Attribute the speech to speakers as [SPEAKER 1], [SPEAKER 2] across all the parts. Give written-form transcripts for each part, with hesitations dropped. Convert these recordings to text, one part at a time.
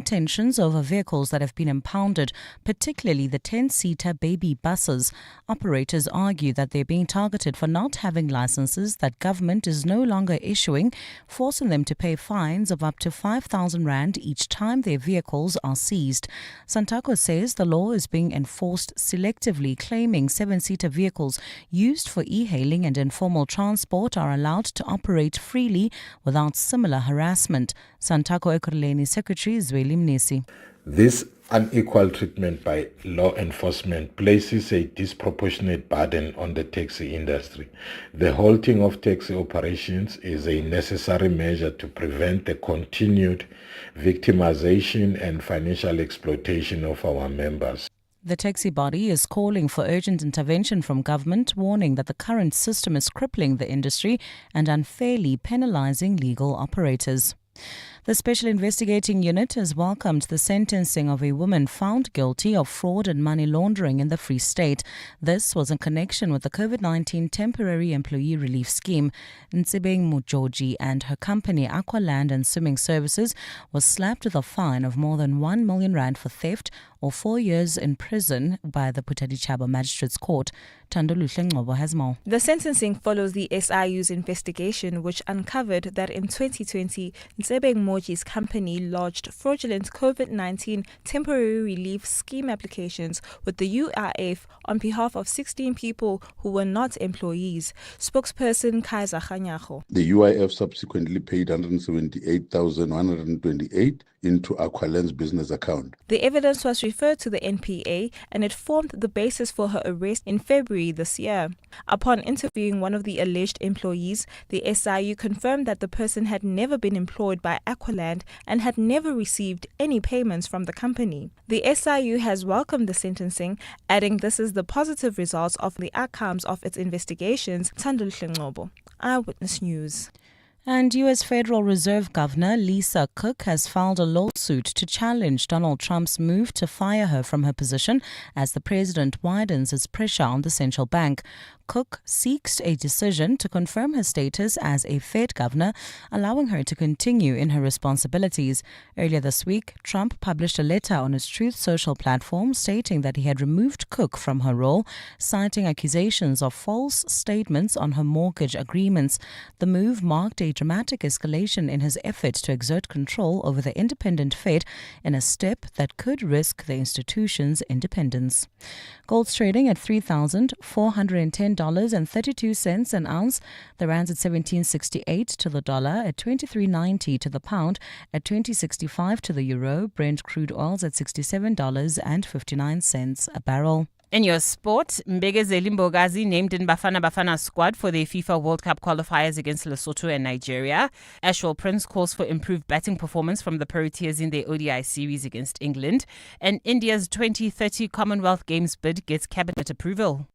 [SPEAKER 1] tensions over vehicles that have been impounded, particularly the 10-seater baby buses. Operators argue that they're being targeted for not having licenses that government is no longer issuing, forcing them to pay fines of up to 5,000 rand each time their vehicles are seized. Santaco says the law is being enforced selectively, claiming 7-seater vehicles used for e-hailing and informal transport are allowed to operate freely without similar harassment. Santaco Ekurhuleni Secretary Zweli Mnisi.
[SPEAKER 2] This unequal treatment by law enforcement places a disproportionate burden on the taxi industry. The halting of taxi operations is a necessary measure to prevent the continued victimization and financial exploitation of our members.
[SPEAKER 1] The taxi body is calling for urgent intervention from government, warning that the current system is crippling the industry and unfairly penalizing legal operators. The Special Investigating Unit has welcomed the sentencing of a woman found guilty of fraud and money laundering in the Free State. This was in connection with the COVID-19 Temporary Employee Relief Scheme. Nsibeng Mujoji and her company Aqua Land and Swimming Services was slapped with a fine of more than 1 million rand for theft or 4 years in prison by the Putadichaba Magistrates Court. Tandoluhle Ngobo has more.
[SPEAKER 3] The sentencing follows the SIU's investigation, which uncovered that in 2020, Nsibeng Moji's company lodged fraudulent COVID-19 temporary relief scheme applications with the UIF on behalf of 16 people who were not employees. Spokesperson Kaiser Khanyago.
[SPEAKER 4] The UIF subsequently paid 178,128 into Aqualand's business account.
[SPEAKER 3] The evidence was referred to the NPA and it formed the basis for her arrest in February this year. Upon interviewing one of the alleged employees, the SIU confirmed that the person had never been employed by Aqualand and had never received any payments from the company. The SIU has welcomed the sentencing, adding this is the positive results of the outcomes of its investigations. Tanduluhle Ngobo, Eyewitness News.
[SPEAKER 1] And U.S. Federal Reserve Governor Lisa Cook has filed a lawsuit to challenge Donald Trump's move to fire her from her position as the president widens his pressure on the central bank. Cook seeks a decision to confirm her status as a Fed governor, allowing her to continue in her responsibilities. Earlier this week, Trump published a letter on his Truth Social platform stating that he had removed Cook from her role, citing accusations of false statements on her mortgage agreements. The move marked a dramatic escalation in his effort to exert control over the independent Fed in a step that could risk the institution's independence. Gold's trading at $3,410.32 an ounce. The rand's at 17.68 to the dollar, at 23.90 to the pound, at 20.65 to the euro. Brent crude oil's at $67.59 a barrel.
[SPEAKER 5] In your sport, Mbegezeli Mbogazi named in Bafana squad for the FIFA World Cup qualifiers against Lesotho and Nigeria. Ashwell Prince calls for improved batting performance from the Proteas in their ODI series against England. And India's 2030 Commonwealth Games bid gets cabinet approval.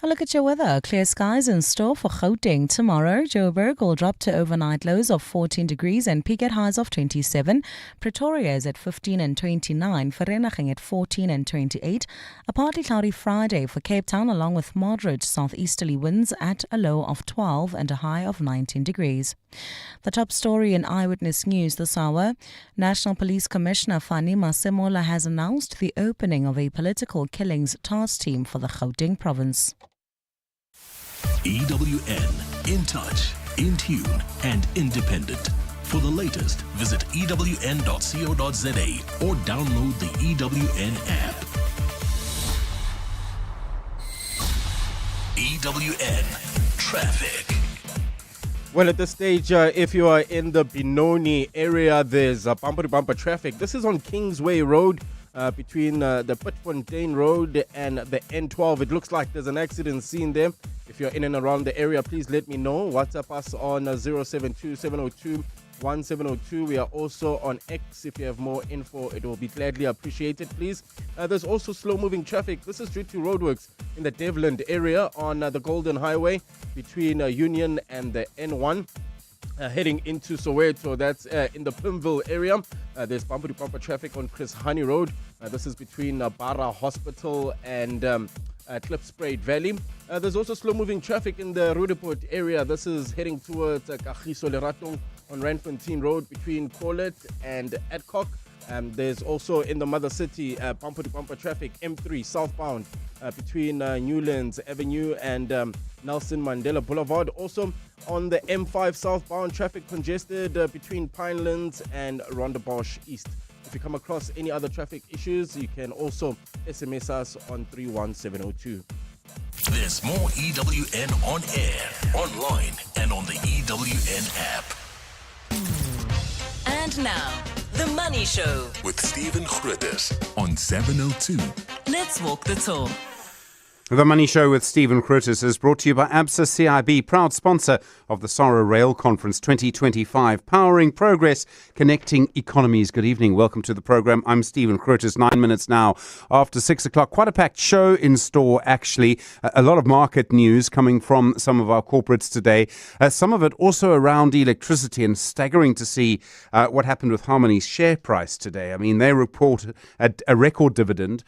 [SPEAKER 1] A look at your weather. Clear skies in store for Gauteng tomorrow. Joburg will drop to overnight lows of 14 degrees and peak at highs of 27. Pretoria is at 15 and 29. Vereeniging at 14 and 28. A partly cloudy Friday for Cape Town along with moderate southeasterly winds at a low of 12 and a high of 19 degrees. The top story in Eyewitness News this hour. National Police Commissioner Fani Masemola has announced the opening of a political killings task team for the Gauteng province.
[SPEAKER 6] EWN, in touch, in tune, and independent. For the latest, visit ewn.co.za or download the EWN app. EWN Traffic.
[SPEAKER 7] Well, at this stage, if you are in the Benoni area, there's bumper-to-bumper traffic. This is on Kingsway Road. Between the Pitfontein Road and the N12. It looks like there's an accident scene there. If you're in and around the area, please let me know. WhatsApp us on 072-702-1702. We are also on X. If you have more info, it will be gladly appreciated, please. There's also slow-moving traffic. This is due to roadworks in the Devland area on the Golden Highway between Union and the N1. Heading into Soweto, that's in the Pimville area. There's bumper-to-bumper traffic on Chris Honey Road. This is between Barra Hospital and Klipspruit Valley. There's also slow-moving traffic in the Rudeport area. This is heading towards Kagiso Leratong on Randfontein Road between Colet and Adcock. There's also in the mother city bumper-to-bumper traffic, M3 southbound between Newlands Avenue and Nelson Mandela Boulevard. Also on the M5 southbound, traffic congested between Pinelands and Rondebosch East. If you come across any other traffic issues, you can also SMS us on 31702.
[SPEAKER 6] There's more EWN on air, online, and on the EWN app.
[SPEAKER 8] And now, The Money Show
[SPEAKER 6] With Stephen Grootes on 702.
[SPEAKER 8] Let's walk the talk.
[SPEAKER 9] The Money Show with Stephen Grootes is brought to you by ABSA CIB, proud sponsor of the Sara Rail Conference 2025, powering progress, connecting economies. Good evening. Welcome to the program. I'm Stephen Grootes. 9 minutes now after 6 o'clock. Quite a packed show in store, actually. A lot of market news coming from some of our corporates today. Some of it also around electricity, and staggering to see what happened with Harmony's share price today. I mean, they report a record dividend.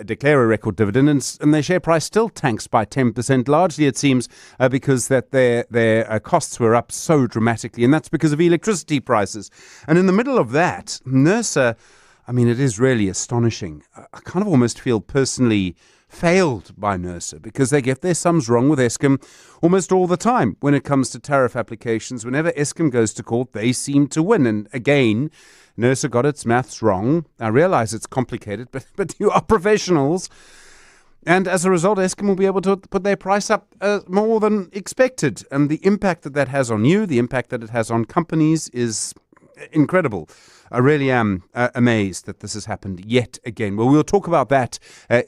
[SPEAKER 9] Declare a record dividend, and their share price still tanks by 10%. Largely, it seems, because that their costs were up so dramatically, and that's because of electricity prices. And in the middle of that, NERSA, I mean, it is really astonishing. I kind of almost feel personally failed by NERSA, because they get their sums wrong with Eskom almost all the time when it comes to tariff applications. Whenever Eskom goes to court, they seem to win. And again, NERSA got its maths wrong. I realize it's complicated, but you are professionals. And as a result, Eskom will be able to put their price up more than expected. And the impact that has on you, the impact that it has on companies is incredible. I really am amazed that this has happened yet again. Well, we'll talk about that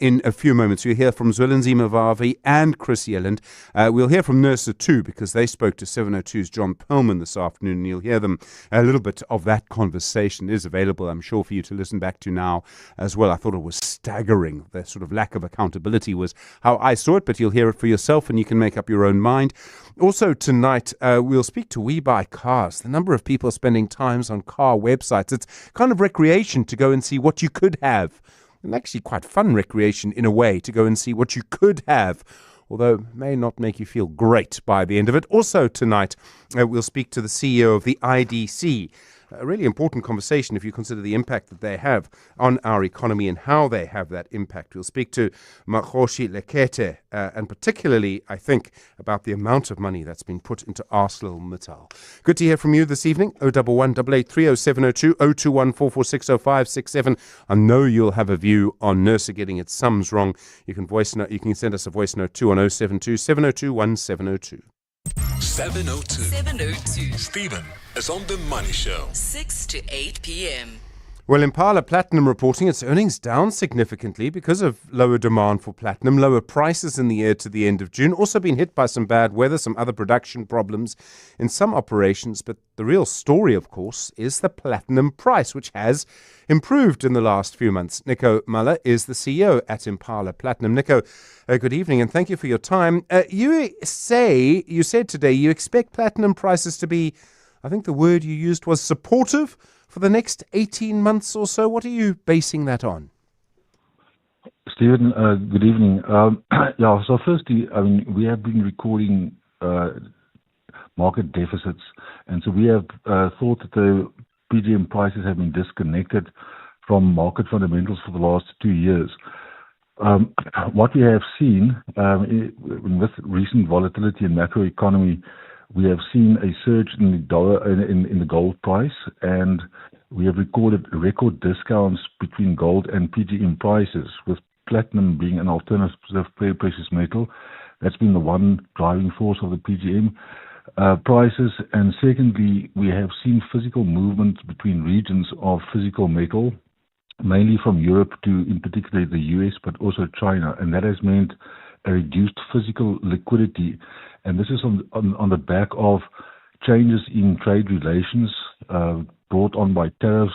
[SPEAKER 9] in a few moments. We'll hear from Zwelinzima Vavi and Chris Yelland. We'll hear from NERSA too, because they spoke to 702's John Perlman this afternoon, and you'll hear them. A little bit of that conversation is available, I'm sure, for you to listen back to now as well. I thought it was staggering. The sort of lack of accountability was how I saw it, but you'll hear it for yourself and you can make up your own mind. Also tonight, we'll speak to WeBuyCars. The number of people spending times on car websites. It's kind of recreation to go and see what you could have. And actually quite fun recreation in a way to go and see what you could have, although may not make you feel great by the end of it. Also tonight, we'll speak to the CEO of the IDC. A really important conversation if you consider the impact that they have on our economy and how they have that impact. We'll speak to Makhoshi Lekete, and particularly, I think, about the amount of money that's been put into ArcelorMittal. Good to hear from you this evening. 011 883 0702 021 4460567. I know you'll have a view on NERSA getting its sums wrong. You can send us a voice note too on 072 702 1702.
[SPEAKER 6] 702. Stephen is on The Money Show.
[SPEAKER 8] 6 to 8 p.m.
[SPEAKER 9] Well, Impala Platinum reporting its earnings down significantly because of lower demand for platinum, lower prices in the year to the end of June. Also been hit by some bad weather, some other production problems in some operations. But the real story, of course, is the platinum price, which has improved in the last few months. Nico Muller is the CEO at Impala Platinum. Nico, good evening and thank you for your time. You said today you expect platinum prices to be, I think the word you used was supportive for the next 18 months or so. What are you basing that on?
[SPEAKER 10] Stephen, good evening. So firstly, I mean, we have been recording market deficits, and so we have thought that the PGM prices have been disconnected from market fundamentals for the last 2 years. What we have seen with recent volatility in macroeconomy, we have seen a surge in the dollar in the gold price, and we have recorded record discounts between gold and PGM prices, with platinum being an alternative precious metal. That's been the one driving force of the PGM prices. And secondly, we have seen physical movement between regions of physical metal, mainly from Europe to, in particular, the US, but also China, and that has meant a reduced physical liquidity. And this is on the back of changes in trade relations brought on by tariffs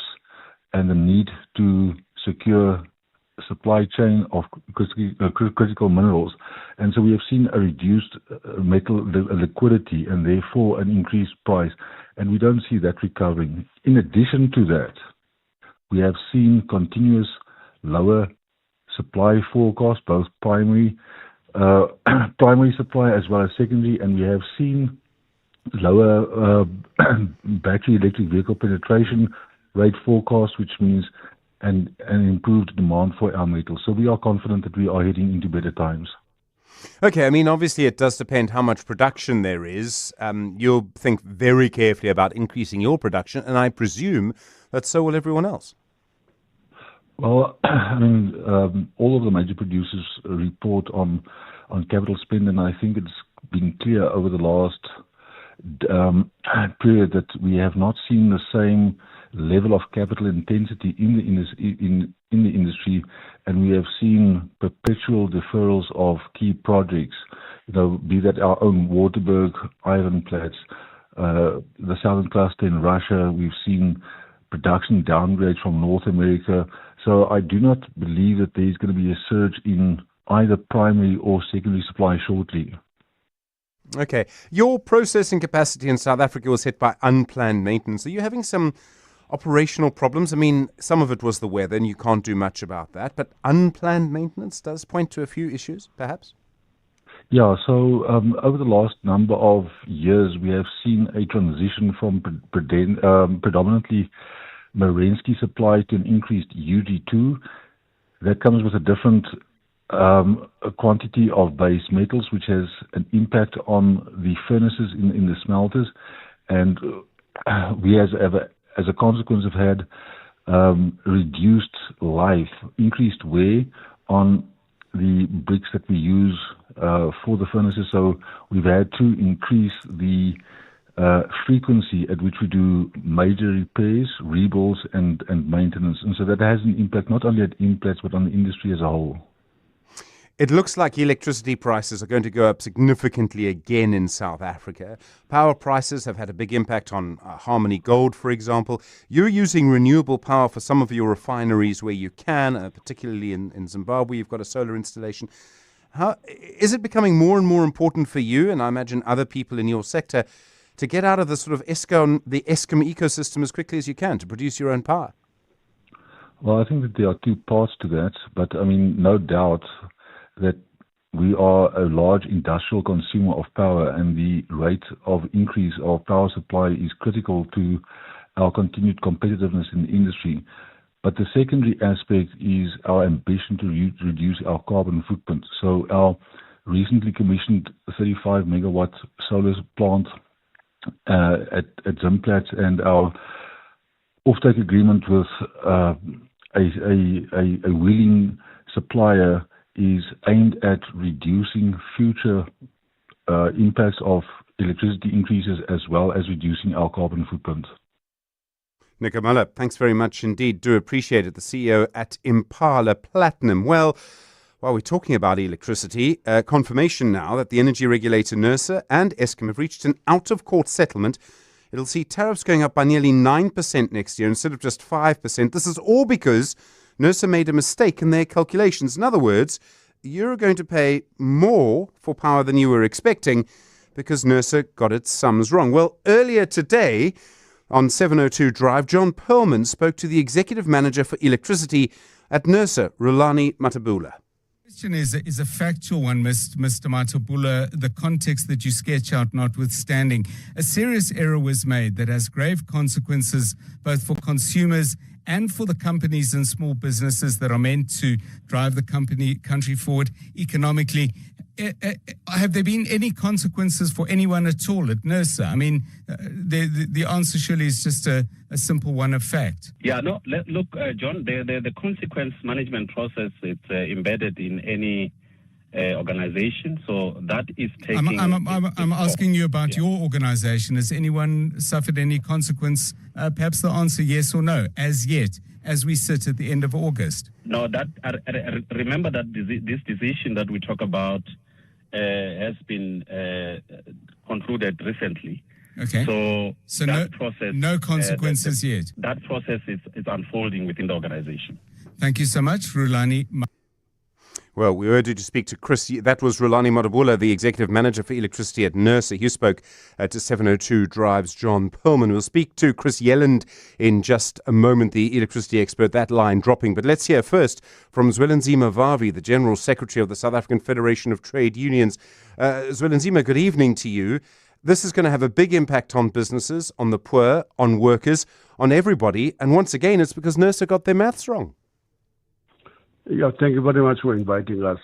[SPEAKER 10] and the need to secure supply chain of critical minerals. And so we have seen a reduced metal liquidity and therefore an increased price. And we don't see that recovering. In addition to that, we have seen continuous lower supply forecasts, both primary supply as well as secondary, and we have seen lower battery electric vehicle penetration rate forecast, which means an improved demand for our metals. So we are confident that we are heading into better times.
[SPEAKER 9] Okay, I mean, obviously it does depend how much production there is. You'll think very carefully about increasing your production, and I presume that so will everyone else.
[SPEAKER 10] Well, I mean, all of the major producers report on capital spend, and I think it's been clear over the last period that we have not seen the same level of capital intensity in the industry, and we have seen perpetual deferrals of key projects. Be that our own Waterberg, Ivanplatz, the Southern Cluster in Russia. We've seen production downgrades from North America. So I do not believe that there's going to be a surge in either primary or secondary supply shortly.
[SPEAKER 9] Okay. Your processing capacity in South Africa was hit by unplanned maintenance. Are you having some operational problems? I mean, some of it was the weather, and you can't do much about that. But unplanned maintenance does point to a few issues, perhaps?
[SPEAKER 10] Yeah, so over the last number of years, we have seen a transition from predominantly Merensky supply to an increased UG2. That comes with a different quantity of base metals, which has an impact on the furnaces in the smelters. And we, as a consequence, have had reduced life, increased wear on the bricks that we use for the furnaces. So we've had to increase the frequency at which we do major repairs, rebuilds, and maintenance. And so that has an impact not only at Implats but on the industry as a whole.
[SPEAKER 9] It looks like electricity prices are going to go up significantly again in South Africa. Power prices have had a big impact on Harmony Gold, for example. You're using renewable power for some of your refineries where you can, particularly in Zimbabwe. You've got a solar installation. How is it becoming more and more important for you, and I imagine other people in your sector, to get out of the sort of the Eskom ecosystem as quickly as you can to produce your own power?
[SPEAKER 10] Well, I think that there are two parts to that, but I mean, no doubt that we are a large industrial consumer of power, and the rate of increase of power supply is critical to our continued competitiveness in the industry. But the secondary aspect is our ambition to reduce our carbon footprint. So our recently commissioned 35 megawatt solar plant at Zimplats and our offtake agreement with a willing supplier is aimed at reducing future impacts of electricity increases as well as reducing our carbon footprint.
[SPEAKER 9] Nikamala, thanks very much indeed. Do appreciate it. The CEO at Impala Platinum. Well, while we're talking about electricity, confirmation now that the energy regulator NERSA and Eskom have reached an out-of-court settlement. It'll see tariffs going up by nearly 9% next year instead of just 5%. This is all because NERSA made a mistake in their calculations. In other words, you're going to pay more for power than you were expecting because NERSA got its sums wrong. Well, earlier today on 702 Drive, John Perlman spoke to the executive manager for electricity at NERSA, Rulani Matabula.
[SPEAKER 11] The question is a factual one, Mr. Matabula, the context that you sketch out notwithstanding. A serious error was made that has grave consequences both for consumers and for the companies and small businesses that are meant to drive the country forward economically. Have there been any consequences for anyone at all at NERSA? I mean, the answer surely is just a simple one of fact.
[SPEAKER 12] Yeah, no, look, John, the consequence management process is embedded in any organization, so that is taking...
[SPEAKER 11] I'm asking you about your organization. Has anyone suffered any consequence? Perhaps the answer yes or no, as yet, as we sit at the end of August.
[SPEAKER 12] No, remember that this decision that we talk about has been concluded recently.
[SPEAKER 11] Okay. So
[SPEAKER 12] that process,
[SPEAKER 11] no consequences yet.
[SPEAKER 12] That process is unfolding within the organization.
[SPEAKER 11] Thank you so much, Rulani.
[SPEAKER 9] Well, we were due to speak to Chris. That was Rulani Matabula, the executive manager for electricity at NERSA. He spoke to 702 Drive's John Perlman. We'll speak to Chris Yelland in just a moment, the electricity expert, that line dropping. But let's hear first from Zwelinzima Vavi, the General Secretary of the South African Federation of Trade Unions. Zwelinzima, good evening to you. This is going to have a big impact on businesses, on the poor, on workers, on everybody. And once again, it's because NERSA got their maths wrong.
[SPEAKER 13] Yeah, thank you very much for inviting us,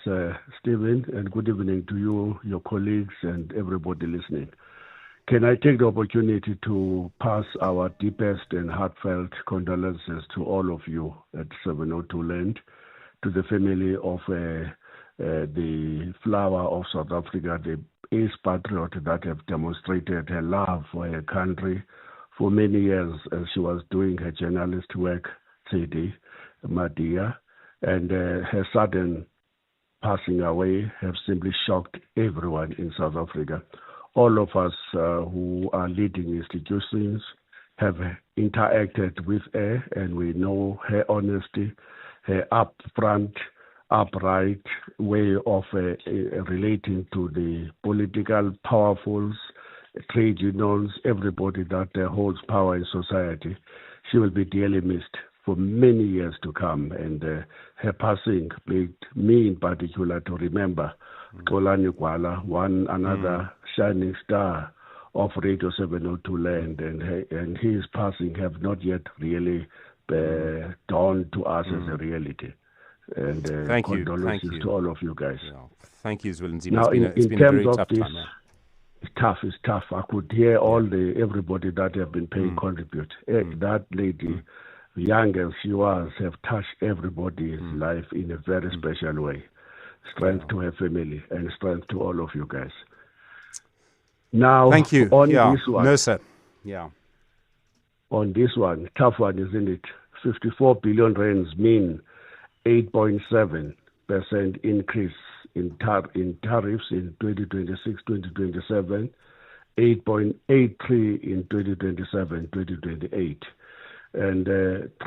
[SPEAKER 13] Stephen, and good evening to you, your colleagues, and everybody listening. Can I take the opportunity to pass our deepest and heartfelt condolences to all of you at 702 Land, to the family of the flower of South Africa, the ace patriot that have demonstrated her love for her country for many years as she was doing her journalist work, Tsedi Madia, and her sudden passing away have simply shocked everyone in South Africa. All of us who are leading institutions have interacted with her, and we know her honesty, her upfront, upright way of relating to the political powerfuls, trade unions, everybody that holds power in society. She will be dearly missed for many years to come, and her passing made me in particular to remember Xolani Gwala, another shining star of Radio 702 Land, and his passing have not yet really dawned to us as a reality. And
[SPEAKER 9] Thank
[SPEAKER 13] condolences
[SPEAKER 9] you
[SPEAKER 13] to all of you guys.
[SPEAKER 9] Yeah. Thank you, Zwelin.
[SPEAKER 13] Now,
[SPEAKER 9] It's been a
[SPEAKER 13] terms
[SPEAKER 9] very
[SPEAKER 13] of
[SPEAKER 9] tough
[SPEAKER 13] this,
[SPEAKER 9] time. Yeah.
[SPEAKER 13] It's tough. I could hear everybody that have been paying contribute. That lady, young as she was, have touched everybody's life in a very special way. Strength to her family and strength to all of you guys. Now,
[SPEAKER 9] Thank you.
[SPEAKER 13] on this one,
[SPEAKER 9] NERSA. Yeah.
[SPEAKER 13] On this one, tough one, isn't it? 54 billion rands mean 8.7% increase in tariffs in 2026-2027, 8.83 in 2027-2028, and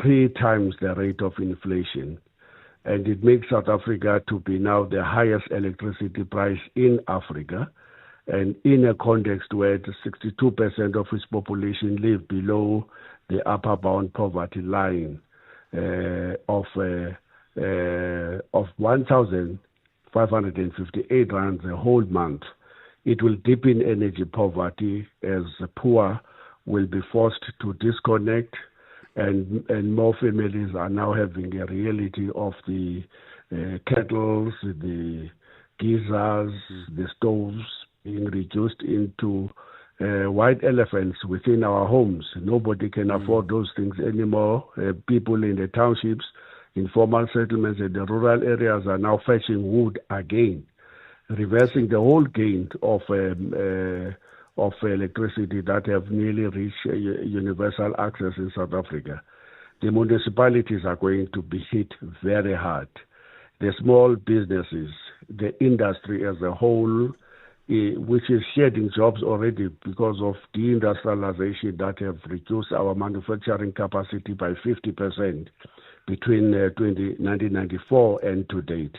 [SPEAKER 13] 3 times the rate of inflation. And it makes South Africa to be now the highest electricity price in Africa, and in a context where 62% of its population live below the upper bound poverty line of 1,558 rands a whole month. It will deepen energy poverty as the poor will be forced to disconnect, and more families are now having a reality of the kettles, the geysers, the stoves being reduced into white elephants within our homes. Nobody can afford those things anymore. People in the townships, informal settlements in the rural areas are now fetching wood again, reversing the whole gain of electricity that have nearly reached universal access in South Africa. The municipalities are going to be hit very hard. The small businesses, the industry as a whole, which is shedding jobs already because of deindustrialization that have reduced our manufacturing capacity by 50% between 1994 and to date.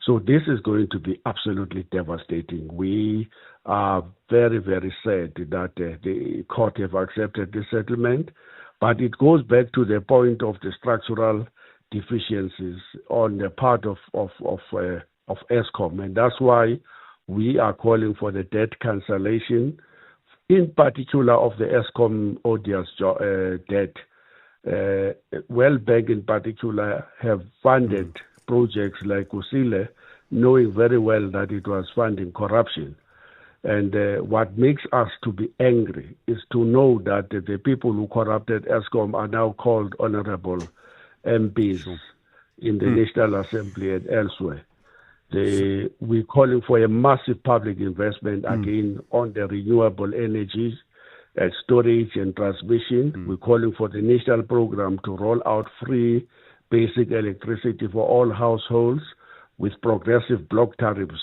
[SPEAKER 13] So this is going to be absolutely devastating. We are very, very sad that the court have accepted the settlement, but it goes back to the point of the structural deficiencies on the part of Eskom, and that's why we are calling for the debt cancellation, in particular of the Eskom odious debt. World Bank in particular have funded projects like Usile, knowing very well that it was funding corruption. And what makes us to be angry is to know that the people who corrupted Eskom are now called honorable MPs in the National Assembly and elsewhere. We're calling for a massive public investment again on the renewable energies, storage and transmission. We're calling for the national program to roll out free basic electricity for all households with progressive block tariffs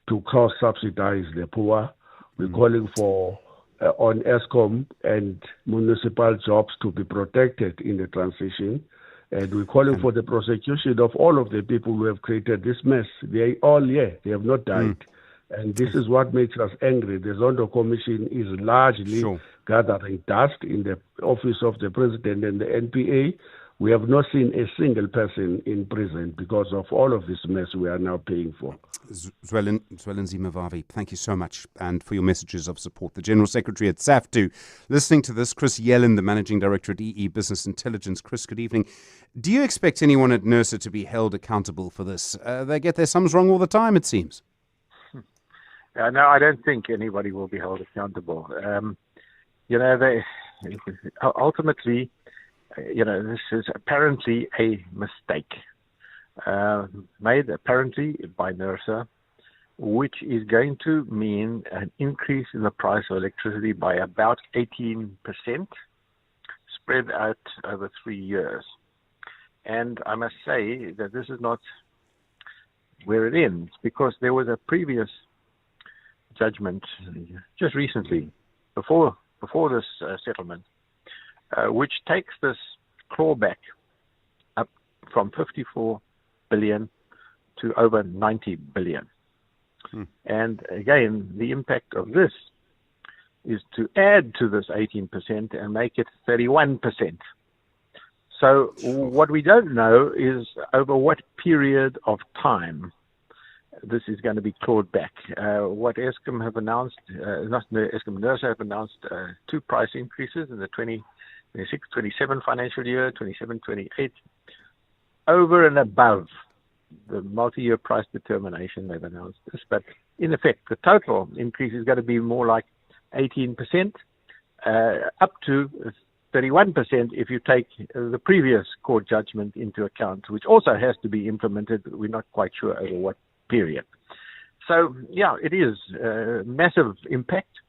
[SPEAKER 13] to cross-subsidize the poor. We're calling for on Eskom and municipal jobs to be protected in the transition. And we're calling for the prosecution of all of the people who have created this mess. They are all here. They have not died. And this is what makes us angry. The Zondo Commission is largely gathering dust in the office of the president and the NPA. We have not seen a single person in prison because of all of this mess we are now paying for.
[SPEAKER 9] Zwelinzima Vavi, thank you so much, and for your messages of support. The General Secretary at SAFTU. Listening to this, Chris Yellen, the Managing Director at EE Business Intelligence. Chris, good evening. Do you expect anyone at NERSA to be held accountable for this? They get their sums wrong all the time, it seems.
[SPEAKER 14] No, I don't think anybody will be held accountable. Ultimately, this is apparently a mistake. Made apparently by NERSA, which is going to mean an increase in the price of electricity by about 18%, spread out over 3 years. And I must say that this is not where it ends, because there was a previous judgment just recently, before this settlement, which takes this clawback up from 54 billion to over 90 billion. And again, the impact of this is to add to this 18% and make it 31%. So what we don't know is over what period of time this is going to be clawed back. What Eskom have announced, NERSA have announced 2 price increases in the 26-27 financial year, 27-28, over and above the multi-year price determination. They've announced this, but in effect, the total increase is going to be more like 18%, up to 31% if you take the previous court judgment into account, which also has to be implemented. We're not quite sure over what period. So, yeah, it is a massive impact,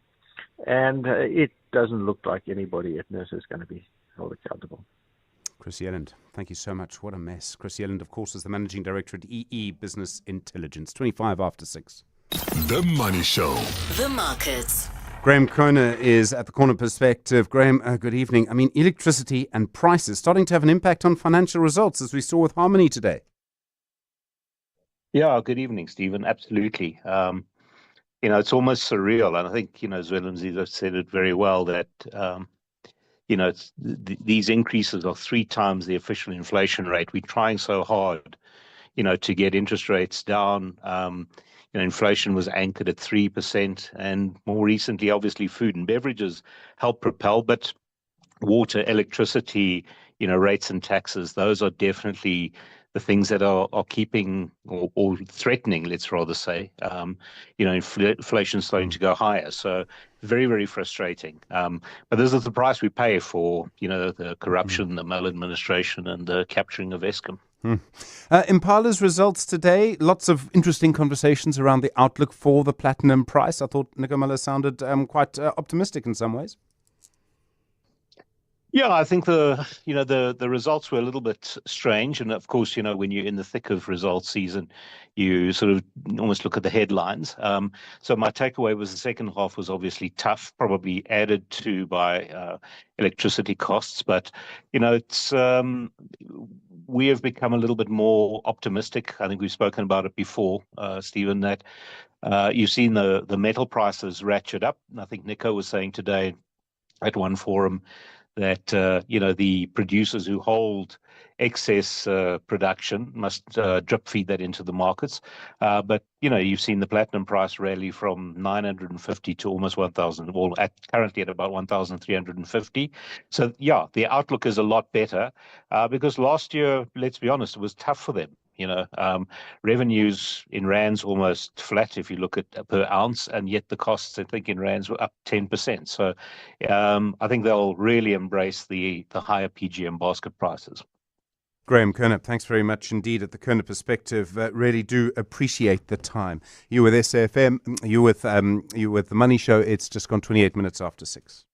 [SPEAKER 14] and it doesn't look like anybody at NERSA is going to be held accountable.
[SPEAKER 9] Chris Yelland, thank you so much. What a mess. Chris Yelland, of course, is the Managing Director at EE Business Intelligence. 25 after 6.
[SPEAKER 6] The Money Show.
[SPEAKER 8] The markets.
[SPEAKER 9] Graham Kroner is at the Corner Perspective. Graham, good evening. I mean, electricity and prices starting to have an impact on financial results, as we saw with Harmony today.
[SPEAKER 15] Yeah, good evening, Stephen. Absolutely. It's almost surreal. And I think, Zwelinzima said it very well that, these increases are 3 times the official inflation rate. We're trying so hard, to get interest rates down. Inflation was anchored at 3%. And more recently, obviously, food and beverages helped propel. But water, electricity, rates and taxes, those are definitely the things that are keeping or threatening, let's rather say, inflation starting to go higher. So very, very frustrating. But this is the price we pay for, the corruption, the maladministration, and the capturing of Eskom.
[SPEAKER 9] Impala's results today, lots of interesting conversations around the outlook for the platinum price. I thought Nikomala sounded quite optimistic in some ways.
[SPEAKER 15] Yeah, I think the results were a little bit strange, and of course, when you're in the thick of results season, you sort of almost look at the headlines. So my takeaway was the second half was obviously tough, probably added to by electricity costs, but it's we have become a little bit more optimistic. I think we've spoken about it before, Stephen, that you've seen the metal prices ratchet up. And I think Nico was saying today at one forum that the producers who hold excess production must drip feed that into the markets. But you've seen the platinum price rally from 950 to almost 1,000, currently at about 1,350. So yeah, the outlook is a lot better because last year, let's be honest, it was tough for them. Revenues in rands almost flat if you look at per ounce, and yet the costs, I think, in rands were up 10%. So I think they'll really embrace the higher PGM basket prices.
[SPEAKER 9] Graham Kerner, thanks very much indeed at the Kerner Perspective. Really do appreciate the time. You with SAFM, you with the Money Show. It's just gone 28 minutes after 6.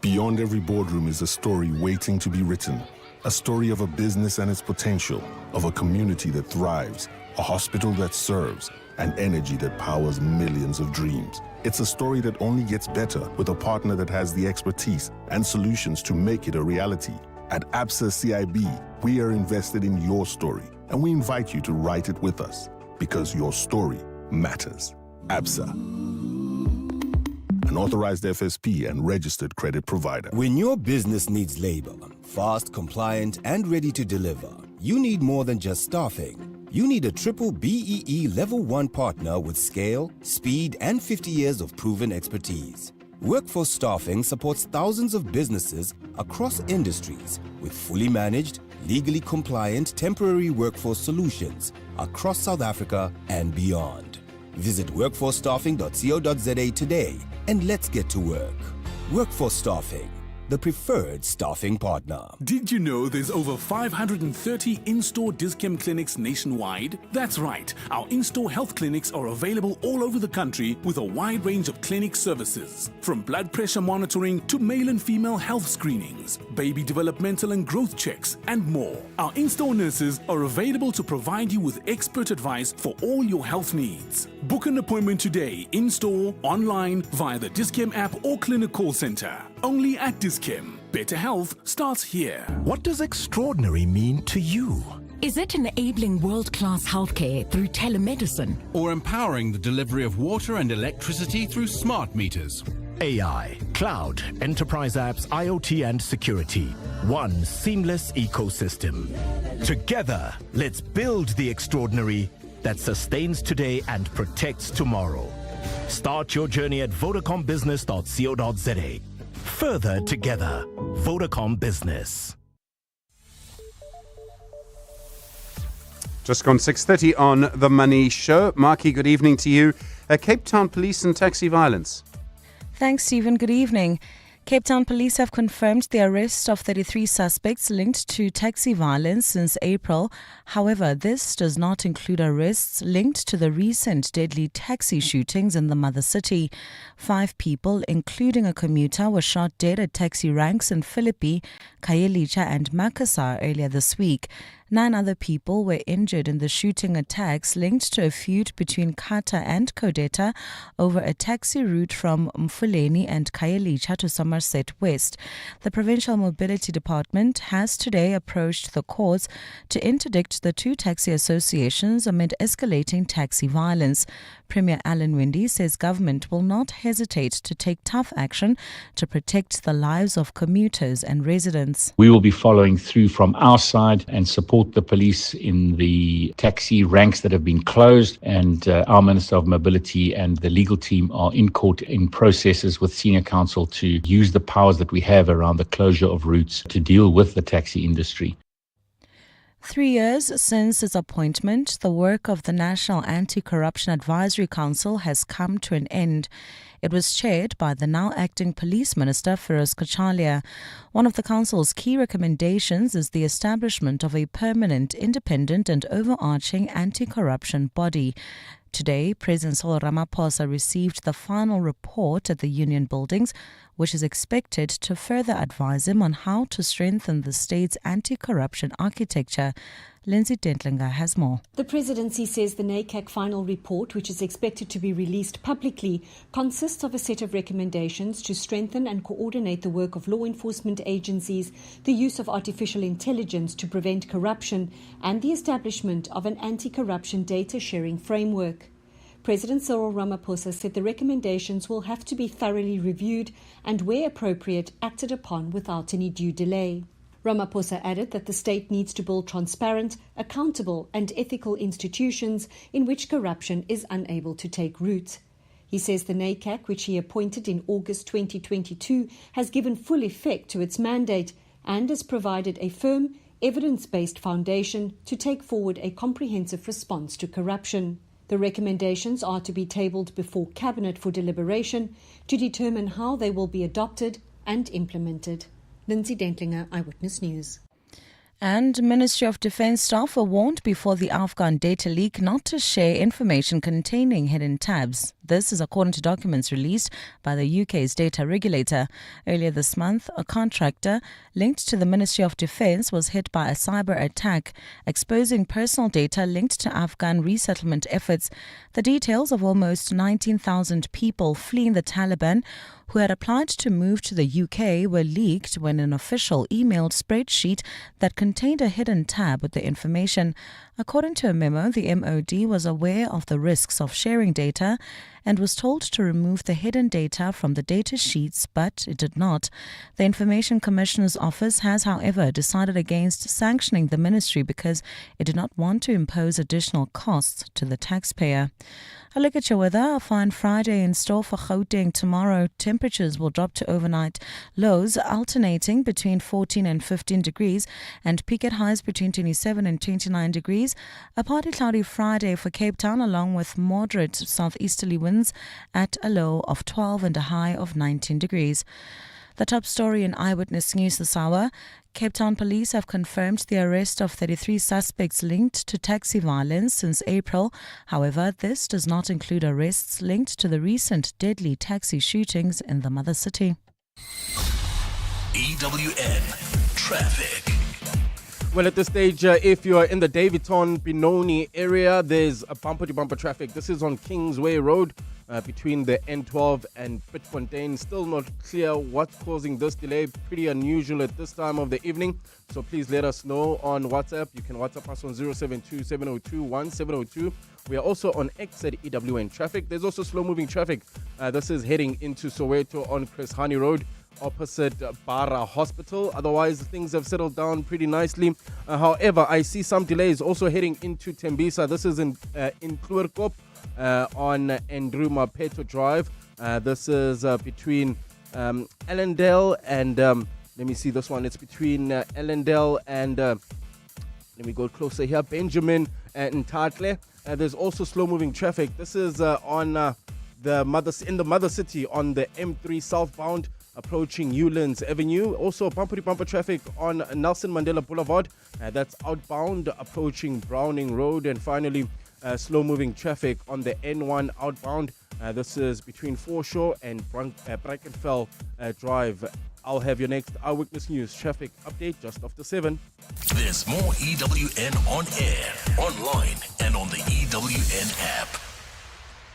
[SPEAKER 6] Beyond every boardroom is a story waiting to be written. A story of a business and its potential, of a community that thrives, a hospital that serves, and energy that powers millions of dreams. It's a story that only gets better with a partner that has the expertise and solutions to make it a reality. At Absa CIB, we are invested in your story, and we invite you to write it with us, because your story matters. Absa, an authorized FSP and registered credit provider.
[SPEAKER 16] When your business needs labor, fast, compliant, and ready to deliver, you need more than just staffing. You need a triple BEE Level 1 partner with scale, speed, and 50 years of proven expertise. Workforce Staffing supports thousands of businesses across industries with fully managed, legally compliant temporary workforce solutions across South Africa and beyond. Visit workforcestaffing.co.za today and let's get to work. Workforce Staffing, the preferred staffing partner.
[SPEAKER 17] Did you know there's over 530 in-store Dis-Chem clinics nationwide? That's right. Our in-store health clinics are available all over the country with a wide range of clinic services. From blood pressure monitoring to male and female health screenings, baby developmental and growth checks, and more. Our in-store nurses are available to provide you with expert advice for all your health needs. Book an appointment today, in-store, online, via the Dis-Chem app or clinic call center. Only at Dis-Chem. Better health starts here.
[SPEAKER 18] What does extraordinary mean to you?
[SPEAKER 19] Is it enabling world-class healthcare through telemedicine?
[SPEAKER 20] Or empowering the delivery of water and electricity through smart meters?
[SPEAKER 18] AI, cloud, enterprise apps, IoT and security. One seamless ecosystem. Together, let's build the extraordinary that sustains today and protects tomorrow. Start your journey at vodacombusiness.co.za. Further together, Vodacom Business.
[SPEAKER 9] Just gone 6:30 on The Money Show. Marky, good evening to you. Cape Town Police and taxi violence.
[SPEAKER 1] Thanks, Stephen. Good evening. Cape Town Police have confirmed the arrest of 33 suspects linked to taxi violence since April. However, this does not include arrests linked to the recent deadly taxi shootings in the mother city. 5 people, including a commuter, were shot dead at taxi ranks in Philippi, Khayelitsha and Makassar earlier this week. 9 other people were injured in the shooting attacks linked to a feud between Kata and Kodeta over a taxi route from Mfuleni and Khayelitsha to Somerset West. The Provincial Mobility Department has today approached the courts to interdict the 2 taxi associations amid escalating taxi violence. Premier Alan Winde says government will not hesitate to take tough action to protect the lives of commuters and residents.
[SPEAKER 21] We will be following through from our side and support the police in the taxi ranks that have been closed, and our Minister of Mobility and the legal team are in court in processes with senior counsel to use the powers that we have around the closure of routes to deal with the taxi industry.
[SPEAKER 1] 3 years since its appointment, the work of the National Anti-Corruption Advisory Council has come to an end. It was chaired by the now acting Police Minister, Feroz Kachalia. One of the Council's key recommendations is the establishment of a permanent, independent and overarching anti-corruption body. Today, President Cyril Ramaphosa received the final report at the Union Buildings, which is expected to further advise him on how to strengthen the state's anti-corruption architecture. Lindsay Dentlinger has more.
[SPEAKER 22] The presidency says the NACAC final report, which is expected to be released publicly, consists of a set of recommendations to strengthen and coordinate the work of law enforcement agencies, the use of artificial intelligence to prevent corruption, and the establishment of an anti-corruption data sharing framework. President Cyril Ramaphosa said the recommendations will have to be thoroughly reviewed and, where appropriate, acted upon without any due delay. Ramaphosa added that the state needs to build transparent, accountable and ethical institutions in which corruption is unable to take root. He says the NACAC, which he appointed in August 2022, has given full effect to its mandate and has provided a firm, evidence-based foundation to take forward a comprehensive response to corruption. The recommendations are to be tabled before Cabinet for deliberation to determine how they will be adopted and implemented. Lindsay Dentlinger, Eyewitness News.
[SPEAKER 1] And Ministry of Defence staff were warned before the Afghan data leak not to share information containing hidden tabs. This is according to documents released by the UK's data regulator. Earlier this month, a contractor linked to the Ministry of Defence was hit by a cyber attack, exposing personal data linked to Afghan resettlement efforts. The details of almost 19,000 people fleeing the Taliban who had applied to move to the UK were leaked when an official emailed spreadsheet that contained a hidden tab with the information. According to a memo, the MOD was aware of the risks of sharing data and was told to remove the hidden data from the data sheets, but it did not. The Information Commissioner's Office has, however, decided against sanctioning the ministry because it did not want to impose additional costs to the taxpayer. A look at your weather. A fine Friday in store for Gauteng tomorrow. Temperatures will drop to overnight lows, alternating between 14 and 15 degrees, and peak at highs between 27 and 29 degrees. A partly cloudy Friday for Cape Town, along with moderate southeasterly winds at a low of 12 and a high of 19 degrees. The top story in Eyewitness News this hour. Cape Town police have confirmed the arrest of 33 suspects linked to taxi violence since April. However, this does not include arrests linked to the recent deadly taxi shootings in the mother city.
[SPEAKER 2] EWN Traffic.
[SPEAKER 7] Well, at this stage, if you're in the Davidton Benoni area, there's a bumper-to-bumper traffic. This is on Kingsway Road between the N12 and Bitfontein. Still not clear what's causing this delay. Pretty unusual at this time of the evening. So please let us know on WhatsApp. You can WhatsApp us on 072-702-1702. We are also on X at EWN Traffic. There's also slow-moving traffic. This is heading into Soweto on Chris Hani Road, opposite Bara Hospital. Otherwise, things have settled down pretty nicely. However, I see some delays also heading into Tembisa. This is in Kluerkop on Ndruma Peto Drive. This is between Ellendale and let me see this one. It's between Ellendale and let me go closer here. Benjamin and Tatle. There's also slow-moving traffic. This is on the mother city on the M3 southbound, approaching Newlands Avenue. Also bumper-to-bumper traffic on Nelson Mandela Boulevard. That's outbound, approaching Browning Road. And finally, slow-moving traffic on the N1 outbound. This is between Foreshore and Brackenfell Drive. I'll have your next Eyewitness News traffic update just after 7.
[SPEAKER 2] There's more EWN on air, online, and on the EWN app.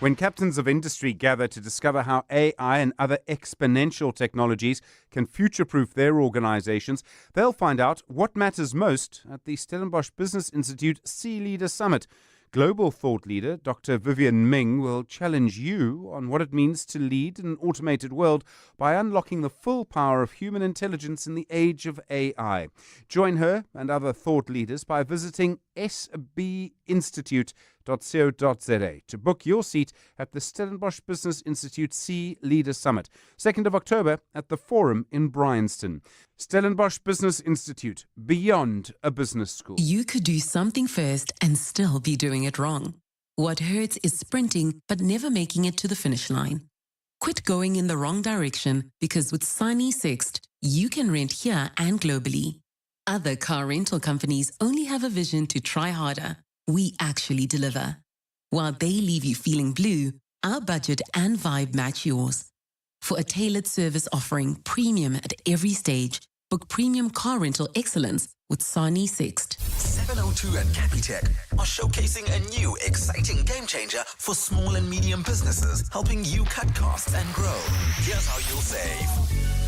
[SPEAKER 9] When captains of industry gather to discover how AI and other exponential technologies can future-proof their organizations, they'll find out what matters most at the Stellenbosch Business Institute C-Leader Summit. Global thought leader Dr. Vivian Ming will challenge you on what it means to lead an automated world by unlocking the full power of human intelligence in the age of AI. Join her and other thought leaders by visiting sbinstitute.co.za to book your seat at the Stellenbosch Business Institute C-Leader Summit, 2nd of October at the Forum in Bryanston. Stellenbosch Business Institute, beyond a business school.
[SPEAKER 4] You could do something first and still be doing it wrong. What hurts is sprinting but never making it to the finish line. Quit going in the wrong direction, because with Sunny Sixt, you can rent here and globally. Other car rental companies only have a vision to try harder. We actually deliver. While they leave you feeling blue, our budget and vibe match yours. For a tailored service offering premium at every stage, book premium car rental excellence with Sani Sixt.
[SPEAKER 2] 702 and Capitec are showcasing a new, exciting game changer for small and medium businesses, helping you cut costs and grow. Here's how you'll save.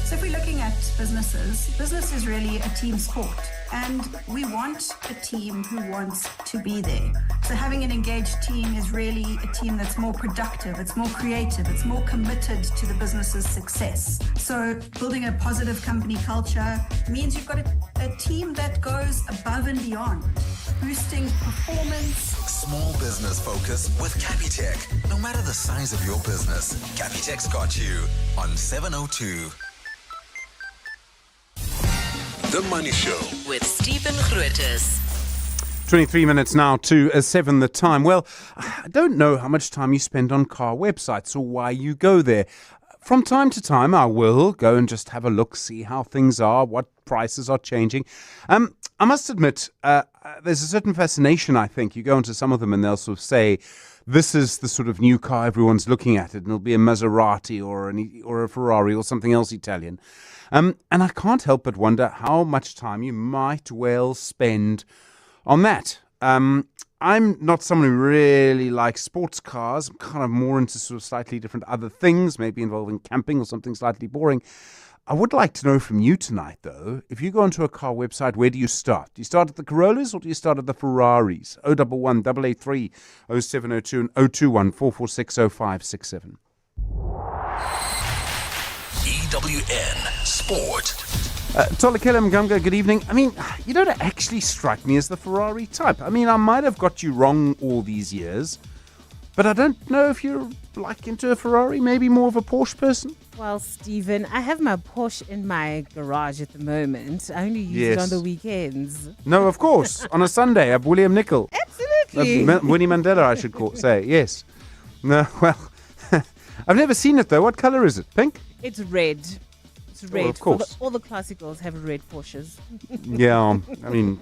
[SPEAKER 23] So if we're looking at business is really a team sport. And we want a team who wants to be there. So having an engaged team is really a team that's more productive, it's more creative, it's more committed to the business's success. So building a positive company culture means you've got a team that goes above and beyond, boosting performance.
[SPEAKER 2] Small business focus with Capitec. No matter the size of your business, Capitec's got you on 702. The Money Show
[SPEAKER 8] with Stephen Grootes.
[SPEAKER 9] 23 minutes now to 7 the time. Well, I don't know how much time you spend on car websites or why you go there. From time to time, I will go and just have a look, see how things are, what prices are changing. I must admit, there's a certain fascination, I think. You go into some of them and they'll sort of say, this is the sort of new car everyone's looking at. It'll be a Maserati or a Ferrari or something else Italian. And I can't help but wonder how much time you might well spend on that. I'm not someone who really likes sports cars. I'm kind of more into sort of slightly different other things, maybe involving camping or something slightly boring. I would like to know from you tonight, though, if you go onto a car website, where do you start? Do you start at the Corollas or do you start at the Ferraris? 011 883 0702 and 021 446 0567.
[SPEAKER 2] EWN Sport.
[SPEAKER 9] Tolakela Mgamga, good evening. I mean, you don't actually strike me as the Ferrari type. I mean, I might have got you wrong all these years, but I don't know if you're like into a Ferrari, maybe more of a Porsche person.
[SPEAKER 3] Well, Stephen, I have my Porsche in my garage at the moment. I only use it on the weekends.
[SPEAKER 9] No, of course. On a Sunday at William Nicol.
[SPEAKER 3] Absolutely.
[SPEAKER 9] Winnie Mandela, I should say. Yes. No, well, I've never seen it, though. What color is it? Pink?
[SPEAKER 3] It's red. It's red.
[SPEAKER 9] Of course.
[SPEAKER 3] All the classy girls have red Porsches.
[SPEAKER 9] Yeah, I mean,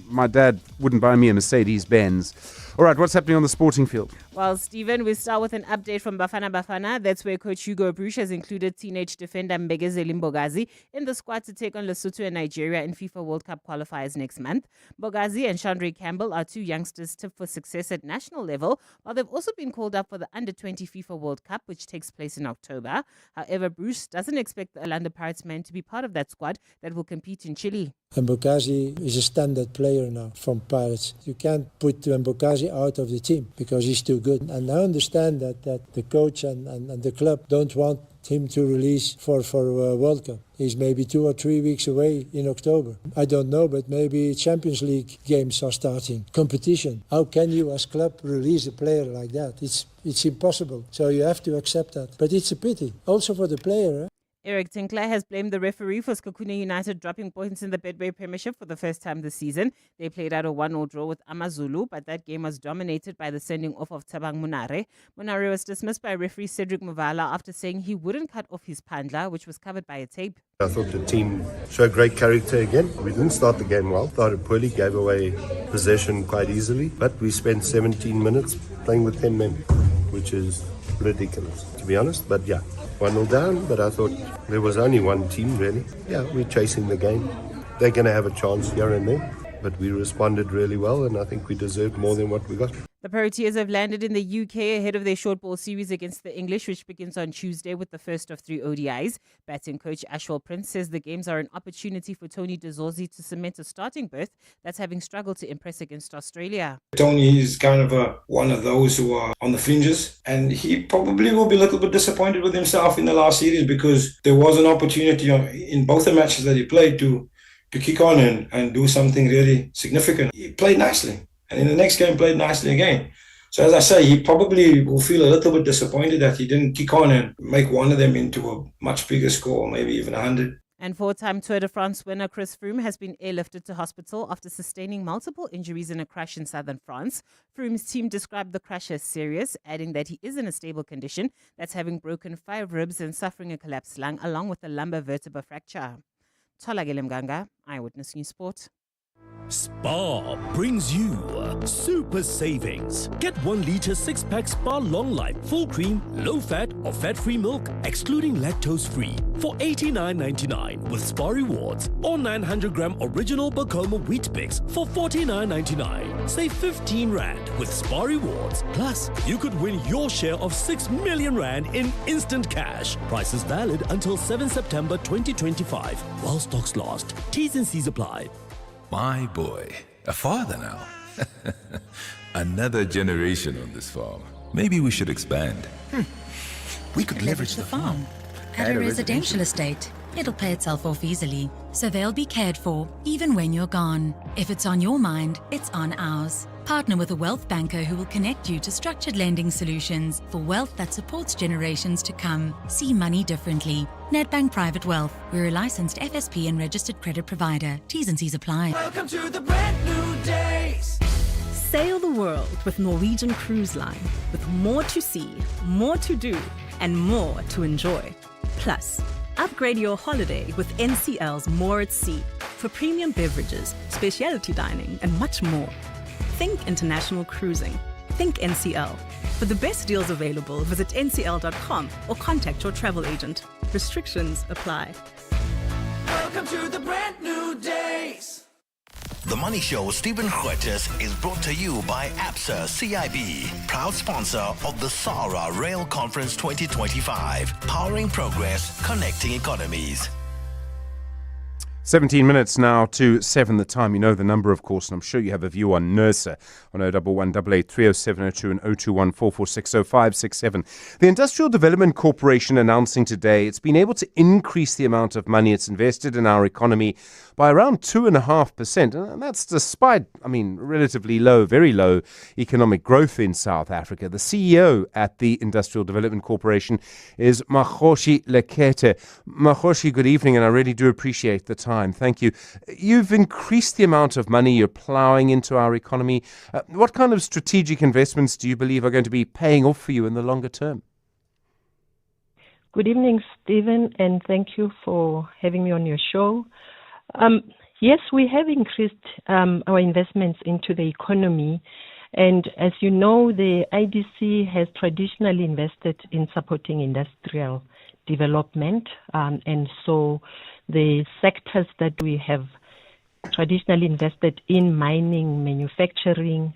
[SPEAKER 9] my dad wouldn't buy me a Mercedes-Benz. All right, what's happening on the sporting field?
[SPEAKER 3] Well, Stephen, we start with an update from Bafana Bafana. That's where coach Hugo Bruce has included teenage defender Mbegezeli Mbogazi in the squad to take on Lesotho and Nigeria in FIFA World Cup qualifiers next month. Mbogazi and Chandre Campbell are two youngsters tipped for success at national level, while they've also been called up for the Under-20 FIFA World Cup, which takes place in October. However, Bruce doesn't expect the Orlando Pirates men to be part of that squad that will compete in Chile.
[SPEAKER 5] Mbogazi is a standard player now from Pirates. You can't put Mbogazi out of the team because he's too good. And I understand that the coach and the club don't want him to release for World Cup. He's maybe 2 or 3 weeks away in October. I don't know, but maybe Champions League games are starting. Competition. How can you as club release a player like that? It's impossible. So you have to accept that. But it's a pity. Also for the player.
[SPEAKER 3] Eric Tinkler has blamed the referee for Skakuna United dropping points in the Betway Premiership for the first time this season. They played out a 1-0 draw with Amazulu, but that game was dominated by the sending off of Tabang Munare. Munare was dismissed by referee Cedric Muvala after saying he wouldn't cut off his pandla, which was covered by a tape.
[SPEAKER 10] I thought the team showed great character again. We didn't start the game well. Started poorly, gave away possession quite easily, but we spent 17 minutes playing with 10 men, which is ridiculous, to be honest. But yeah, 1-0 down, but I thought there was only one team really. Yeah, we're chasing the game. They're going to have a chance here and there, but we responded really well, and I think we deserved more than what we got.
[SPEAKER 3] The Proteas have landed in the UK ahead of their short ball series against the English, which begins on Tuesday with the first of 3 ODIs. Batting coach Ashwell Prince says the games are an opportunity for Tony de Zorzi to cement a starting berth that's having struggled to impress against Australia.
[SPEAKER 24] Tony is kind of one of those who are on the fringes, and he probably will be a little bit disappointed with himself in the last series because there was an opportunity in both the matches that he played to kick on and do something really significant. He played nicely. And in the next game, played nicely again. So as I say, he probably will feel a little bit disappointed that he didn't kick on and make one of them into a much bigger score, maybe even 100.
[SPEAKER 3] And four-time Tour de France winner Chris Froome has been airlifted to hospital after sustaining multiple injuries in a crash in southern France. Froome's team described the crash as serious, adding that he is in a stable condition. That's having broken 5 ribs and suffering a collapsed lung, along with a lumbar vertebra fracture. Tolakela Mgamga, Eyewitness News Sport.
[SPEAKER 18] Spar brings you super savings. Get 1 litre 6-pack Spar Long Life full cream, low fat or fat-free milk, excluding lactose-free, for $89.99 with Spar Rewards, or 900-gram original Bacoma Wheat Bix for $49.99. Save 15 Rand with Spar Rewards. Plus, you could win your share of 6 million Rand in instant cash. Prices valid until 7 September 2025, while stocks last. T's and C's apply.
[SPEAKER 25] My boy, a father now. Another generation on this farm. Maybe we should expand.
[SPEAKER 26] We could leverage the farm at a residential estate. It'll pay itself off easily, so they'll be cared for even when you're gone. If it's on your mind, it's on ours. Partner with a wealth banker who will connect you to structured lending solutions for wealth that supports generations to come. See money differently. Nedbank Private Wealth. We're a licensed FSP and registered credit provider. T's and C's apply.
[SPEAKER 27] Welcome to the brand new days.
[SPEAKER 28] Sail the world with Norwegian Cruise Line, with more to see, more to do, and more to enjoy. Plus, upgrade your holiday with NCL's More at Sea for premium beverages, specialty dining, and much more. Think international cruising. Think NCL. For the best deals available, visit ncl.com or contact your travel agent. Restrictions apply.
[SPEAKER 27] Welcome to the brand new days.
[SPEAKER 2] The Money Show with Stephen Grootes is brought to you by ABSA CIB, proud sponsor of the SARA Rail Conference 2025, powering progress, connecting economies.
[SPEAKER 9] 17 minutes now to 7 the time. You know the number, of course, and I'm sure you have a view on NERSA on 011 30702 and 021 4460567. The Industrial Development Corporation announcing today it's been able to increase the amount of money it's invested in our economy by around 2.5%. And that's despite, relatively low, very low economic growth in South Africa. The CEO at the Industrial Development Corporation is Magoshi Lekete. Magoshi, good evening, and I really do appreciate the time. Thank you. You've increased the amount of money you're ploughing into our economy. What kind of strategic investments do you believe are going to be paying off for you in the longer term?
[SPEAKER 6] Good evening, Stephen, and thank you for having me on your show. Yes, we have increased our investments into the economy. And as you know, the IDC has traditionally invested in supporting industrial development. And so the sectors that we have traditionally invested in, mining, manufacturing,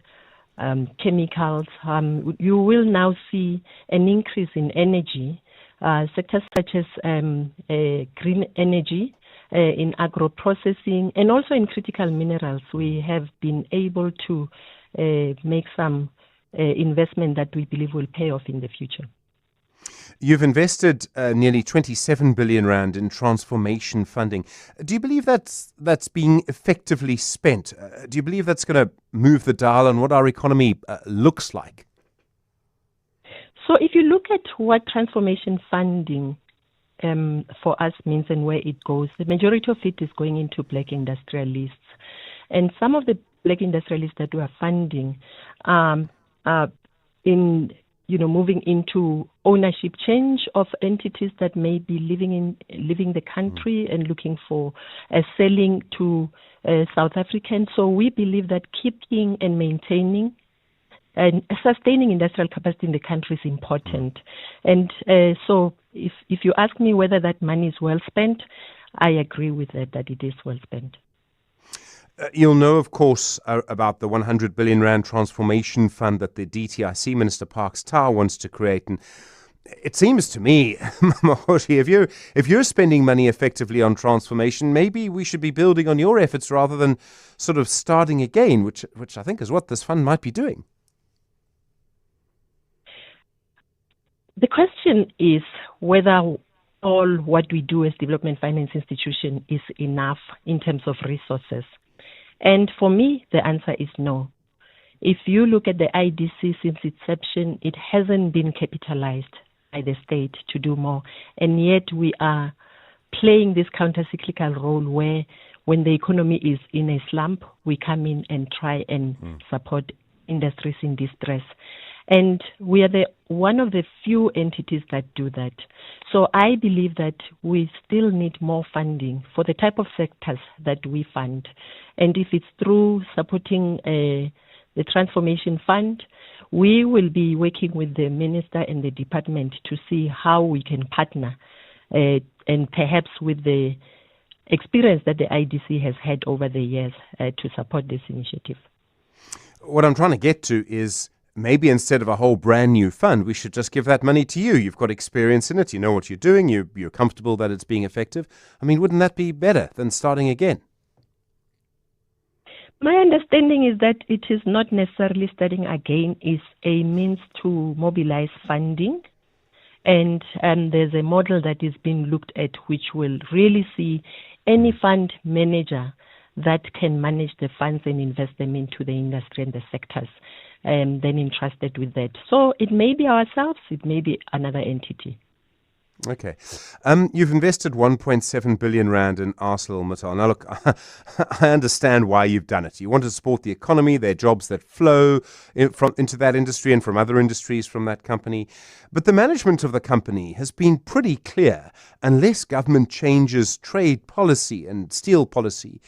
[SPEAKER 6] chemicals, you will now see an increase in energy. Sectors such as green energy, in agro-processing, and also in critical minerals. We have been able to make some investment that we believe will pay off in the future.
[SPEAKER 9] You've invested nearly 27 billion rand in transformation funding. Do you believe that's being effectively spent? Do you believe that's going to move the dial on what our economy looks like?
[SPEAKER 6] So if you look at what transformation funding for us means and where it goes, the majority of it is going into black industrialists. And some of the black industrialists that we are funding in moving into ownership change of entities that may be leaving the country and looking for selling to South Africans. So we believe that keeping and maintaining and sustaining industrial capacity in the country is important. And so if you ask me whether that money is well spent, I agree with that it is well spent.
[SPEAKER 9] You'll know, of course, about the 100 billion rand transformation fund that the DTIC Minister Parks Tau wants to create. And it seems to me, Magoshi, if you're spending money effectively on transformation, maybe we should be building on your efforts rather than sort of starting again, which I think is what this fund might be doing.
[SPEAKER 6] The question is whether all what we do as development finance institution is enough in terms of resources. And for me, the answer is no. If you look at the IDC since inception, it hasn't been capitalized by the state to do more. And yet we are playing this counter-cyclical role where when the economy is in a slump, we come in and try and support industries in distress. And we are one of the few entities that do that. So I believe that we still need more funding for the type of sectors that we fund. And if it's through supporting the Transformation Fund, we will be working with the Minister and the Department to see how we can partner and perhaps with the experience that the IDC has had over the years to support this initiative.
[SPEAKER 9] What I'm trying to get to is maybe instead of a whole brand new fund, we should just give that money to you. You've got experience in it. You know what you're doing. You're comfortable that it's being effective. Wouldn't that be better than starting again?
[SPEAKER 6] My understanding is that it is not necessarily starting again. It's a means to mobilize funding. And there's a model that is being looked at which will really see any fund manager that can manage the funds and invest them into the industry and the sectors, then entrusted with that. So it may be ourselves, it may be another entity.
[SPEAKER 9] Okay. You've invested 1.7 billion rand in ArcelorMittal. Now, look, I understand why you've done it. You want to support the economy, their jobs that flow into that industry and from other industries from that company. But the management of the company has been pretty clear. Unless government changes trade policy and steel policy,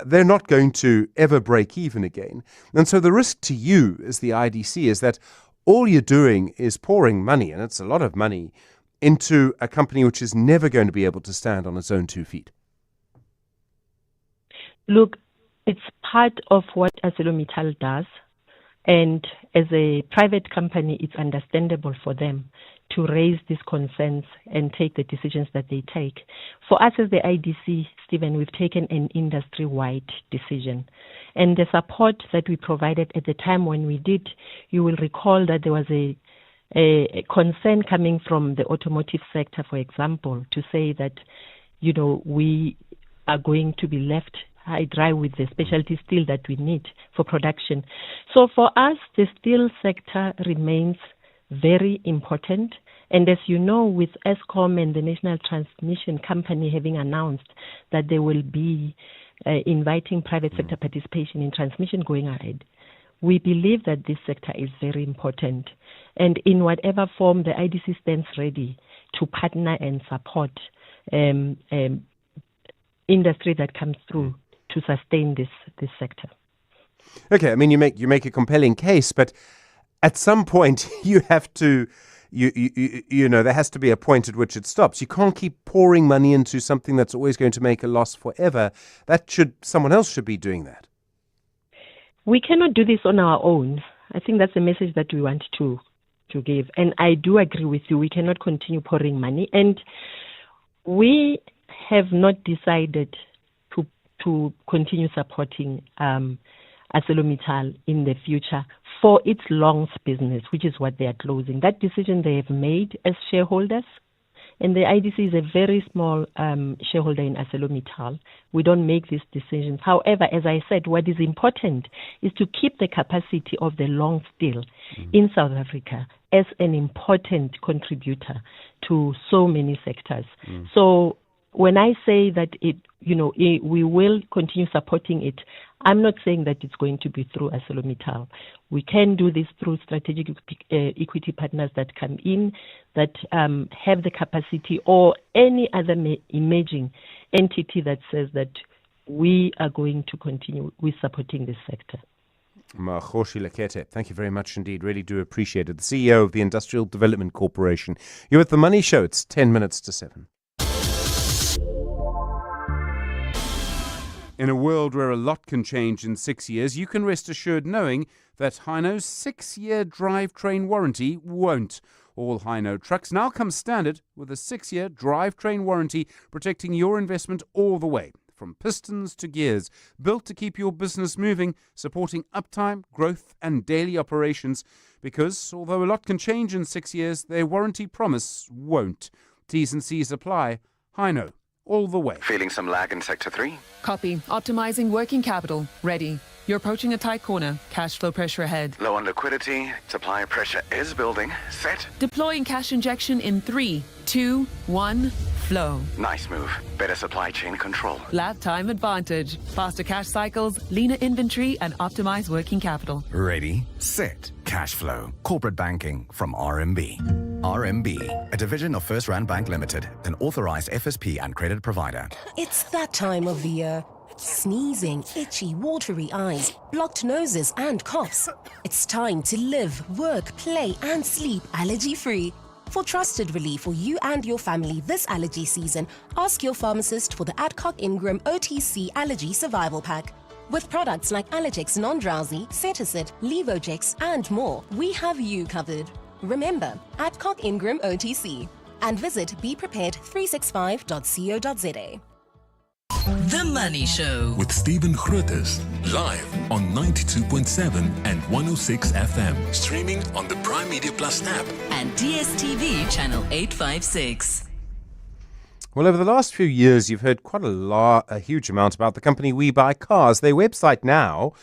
[SPEAKER 9] they're not going to ever break even again. And so the risk to you as the IDC is that all you're doing is pouring money, and it's a lot of money, into a company which is never going to be able to stand on its own 2 feet?
[SPEAKER 6] Look, it's part of what ArcelorMittal does. And as a private company, it's understandable for them to raise these concerns and take the decisions that they take. For us as the IDC, Stephen, we've taken an industry-wide decision. And the support that we provided at the time when we did, you will recall that there was a concern coming from the automotive sector, for example, to say that, we are going to be left high dry with the specialty steel that we need for production. So for us, the steel sector remains very important. And as you know, with Eskom and the National Transmission Company having announced that they will be inviting private sector participation in transmission going ahead, we believe that this sector is very important. And in whatever form, the IDC stands ready to partner and support industry that comes through to sustain this sector.
[SPEAKER 9] Okay, I mean, you make a compelling case, but at some point you have to, there has to be a point at which it stops. You can't keep pouring money into something that's always going to make a loss forever. Someone else should be doing that.
[SPEAKER 6] We cannot do this on our own. I think that's a message that we want to give. And I do agree with you. We cannot continue pouring money. And we have not decided to continue supporting ArcelorMittal in the future for its longs business, which is what they are closing. That decision they have made as shareholders. And the IDC is a very small shareholder in ArcelorMittal. We don't make these decisions. However, as I said, what is important is to keep the capacity of the long steel in South Africa as an important contributor to so many sectors. So when I say that we will continue supporting it, I'm not saying that it's going to be through ArcelorMittal. We can do this through strategic equity partners that come in, that have the capacity, or any other emerging entity that says that we are going to continue with supporting this sector.
[SPEAKER 9] Makhoshi Lekete, thank you very much indeed. Really do appreciate it. The CEO of the Industrial Development Corporation. You're at The Money Show. It's 10 minutes to 7. In a world where a lot can change in 6 years, you can rest assured knowing that Hino's 6-year drivetrain warranty won't. All Hino trucks now come standard with a 6-year drivetrain warranty protecting your investment all the way, from pistons to gears, built to keep your business moving, supporting uptime, growth and daily operations. Because although a lot can change in 6 years, their warranty promise won't. T's and C's apply. Hino. All the way.
[SPEAKER 11] Feeling some lag in Sector 3?
[SPEAKER 12] Copy. Optimizing working capital. Ready. You're approaching a tight corner. Cash flow pressure ahead.
[SPEAKER 11] Low on liquidity. Supply pressure is building. Set.
[SPEAKER 12] Deploying cash injection in 3, 2, 1. Flow.
[SPEAKER 11] Nice move. Better supply chain control.
[SPEAKER 12] Lab time advantage. Faster cash cycles, leaner inventory, and optimized working capital.
[SPEAKER 13] Ready, set, cash flow. Corporate banking from RMB. RMB, a division of First Rand Bank Limited, an authorized FSP and credit provider.
[SPEAKER 14] It's that time of the year. Sneezing, itchy, watery eyes, blocked noses, and coughs. It's time to live, work, play, and sleep allergy-free. For trusted relief for you and your family this allergy season, ask your pharmacist for the Adcock Ingram OTC Allergy Survival Pack. With products like Allergex Non-Drowsy, Cetisid, Levogex, and more, we have you covered. Remember, Adcock Ingram OTC. And visit beprepared365.co.za.
[SPEAKER 8] The Money Show
[SPEAKER 25] with Stephen Grootes, live on 92.7 and 106 FM, streaming on the Prime Media Plus app
[SPEAKER 8] and DSTV channel 856.
[SPEAKER 9] Well, over the last few years, you've heard quite a huge amount about the company WeBuyCars. Their website now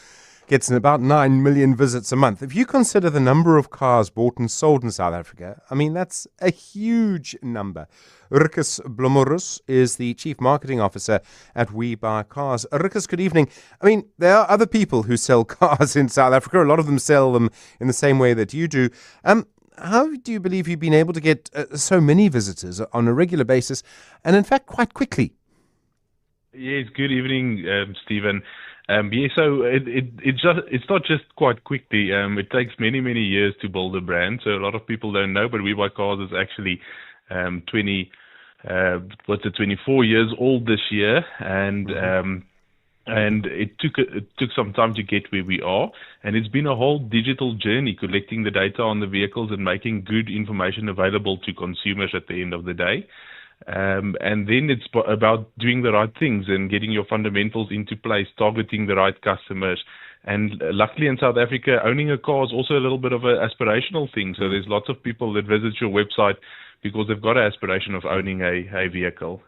[SPEAKER 9] gets about 9 million visits a month. If you consider the number of cars bought and sold in South Africa, I mean, that's a huge number. Rikus Blomorus is the Chief Marketing Officer at WeBuyCars. Rikus, good evening. I mean, there are other people who sell cars in South Africa. A lot of them sell them in the same way that you do. How do you believe you've been able to get so many visitors on a regular basis and, in fact, quite quickly?
[SPEAKER 15] Yes, good evening, Stephen. So it's not just quite quickly. It takes many years to build a brand. So a lot of people don't know, but WeBuyCars is actually 24 years old this year, and And it took some time to get where we are, and it's been a whole digital journey collecting the data on the vehicles and making good information available to consumers at the end of the day. And then it's about doing the right things and getting your fundamentals into place, targeting the right customers. And luckily in South Africa, owning a car is also a little bit of an aspirational thing. So there's lots of people that visit your website because they've got an aspiration of owning a vehicle.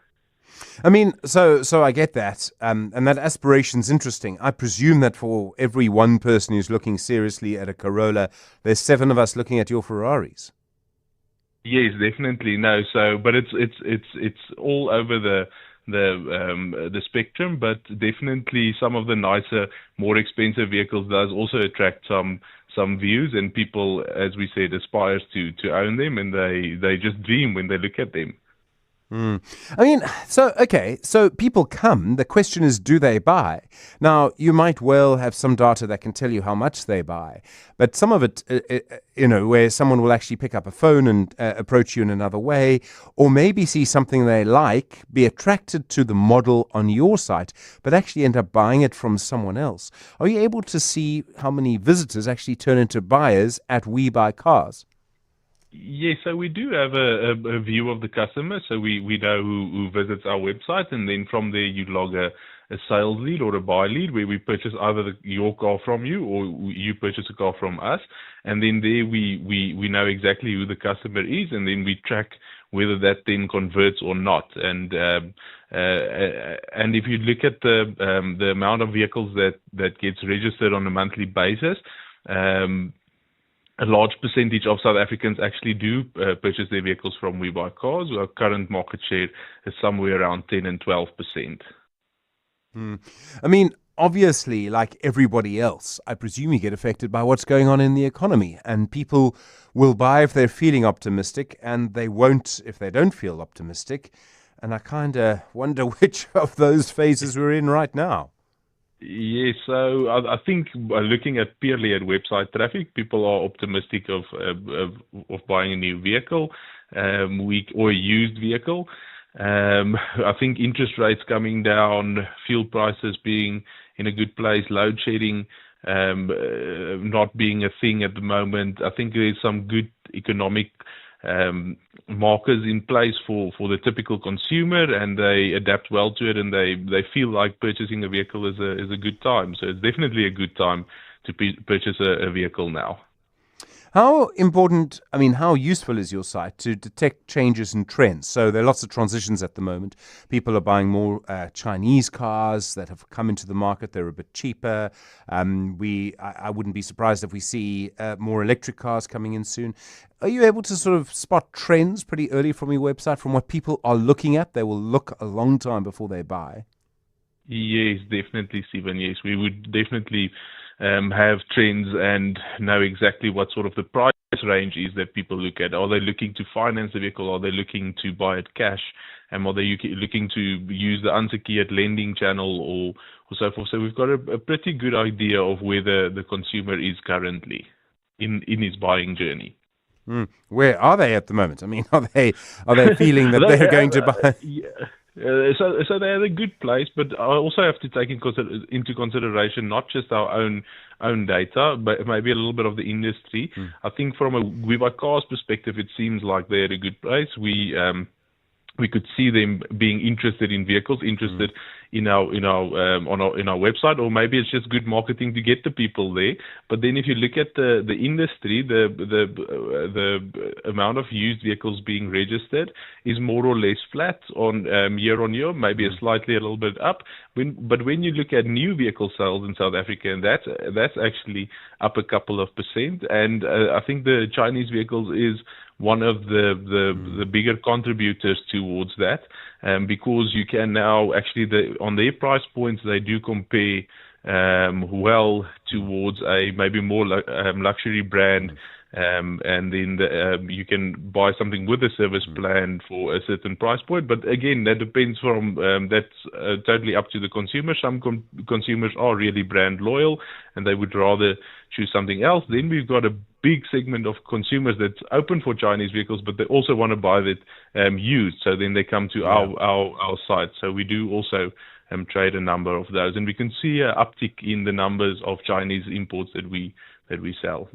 [SPEAKER 9] I mean, so I get that, and that aspiration's interesting. I presume that for every one person who's looking seriously at a Corolla, there's 7 of us looking at your Ferraris.
[SPEAKER 15] Yes, definitely. No, so but it's all over the spectrum, but definitely some of the nicer, more expensive vehicles does also attract some views, and people, as we said, aspires to own them, and they just dream when they look at them.
[SPEAKER 9] I mean, so people come. The question is, do they buy? Now, you might well have some data that can tell you how much they buy, but some of it, where someone will actually pick up a phone and approach you in another way, or maybe see something they like, be attracted to the model on your site, but actually end up buying it from someone else. Are you able to see how many visitors actually turn into buyers at WeBuyCars?
[SPEAKER 15] Yes, so we do have a view of the customer. So we know who visits our website, and then from there you log a sales lead or a buy lead where we purchase either your car from you or you purchase a car from us. And then there we know exactly who the customer is, and then we track whether that then converts or not. And if you look at the amount of vehicles that gets registered on a monthly basis, a large percentage of South Africans actually do purchase their vehicles from WeBuyCars. Our current market share is somewhere around 10 and 12%.
[SPEAKER 9] I mean, obviously, like everybody else, I presume you get affected by what's going on in the economy, and people will buy if they're feeling optimistic, and they won't if they don't feel optimistic. And I kind of wonder which of those phases we're in right now.
[SPEAKER 15] Yes, so I think looking at purely at website traffic, people are optimistic of buying a new vehicle, or a used vehicle. I think interest rates coming down, fuel prices being in a good place, load shedding not being a thing at the moment. I think there's some good economic markers in place for the typical consumer, and they adapt well to it, and they feel like purchasing a vehicle is a good time. So it's definitely a good time to purchase a vehicle now.
[SPEAKER 9] How important, I mean, how useful is your site to detect changes and trends? So there are lots of transitions at the moment. People are buying more Chinese cars that have come into the market. They're a bit cheaper. I wouldn't be surprised if we see more electric cars coming in soon. Are you able to sort of spot trends pretty early from your website, from what people are looking at? They will look a long time before they buy.
[SPEAKER 15] Yes, definitely, Stephen. Yes, we would definitely have trends and know exactly what sort of the price range is that people look at. Are they looking to finance the vehicle? Are they looking to buy it cash? And are they looking to use the unsecured lending channel or so forth? So we've got a pretty good idea of where the consumer is currently in his buying journey.
[SPEAKER 9] Where are they at the moment? I mean, are they feeling that they're going to buy?
[SPEAKER 15] So they're at a good place, but I also have to take into consideration not just our own data, but maybe a little bit of the industry. I think from a WeBuyCars perspective, it seems like they're at a good place. We could see them being interested in vehicles, interested in our website, or maybe it's just good marketing to get the people there. But then if you look at the industry, the amount of used vehicles being registered is more or less flat on year on year, maybe a little bit up. But when you look at new vehicle sales in South Africa, and that's actually up a couple of percent. And I think the Chinese vehicles is one of the bigger contributors towards that, because you can now actually on their price points they do compare well towards a maybe more luxury brand, and then you can buy something with a service plan for a certain price point. But again, that depends that's totally up to the consumer. Some consumers are really brand loyal and they would rather choose something else. Then we've got a big segment of consumers that's open for Chinese vehicles, but they also want to buy it used. So then they come to our site. So we do also trade a number of those, and we can see an uptick in the numbers of Chinese imports that we sell.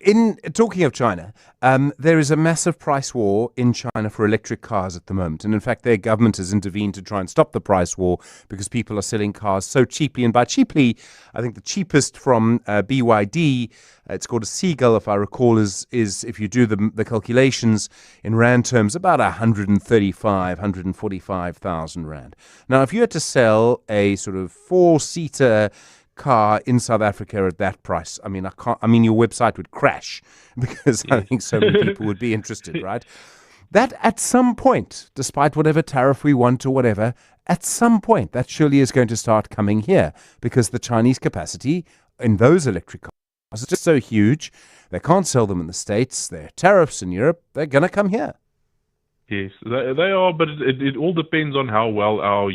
[SPEAKER 9] In talking of China, there is a massive price war in China for electric cars at the moment. And in fact, their government has intervened to try and stop the price war because people are selling cars so cheaply. And by cheaply, I think the cheapest from BYD, it's called a Seagull, if I recall, is if you do the calculations in Rand terms, about 145,000 Rand. Now, if you had to sell a sort of four-seater car in South Africa at that price, I mean, your website would crash because I think so many people would be interested, right? That at some point, despite whatever tariff we want or whatever, at some point that surely is going to start coming here because the Chinese capacity in those electric cars is just so huge. They can't sell them in the States. There are tariffs in Europe. They're going to come here.
[SPEAKER 15] Yes, they are, but it all depends on how well our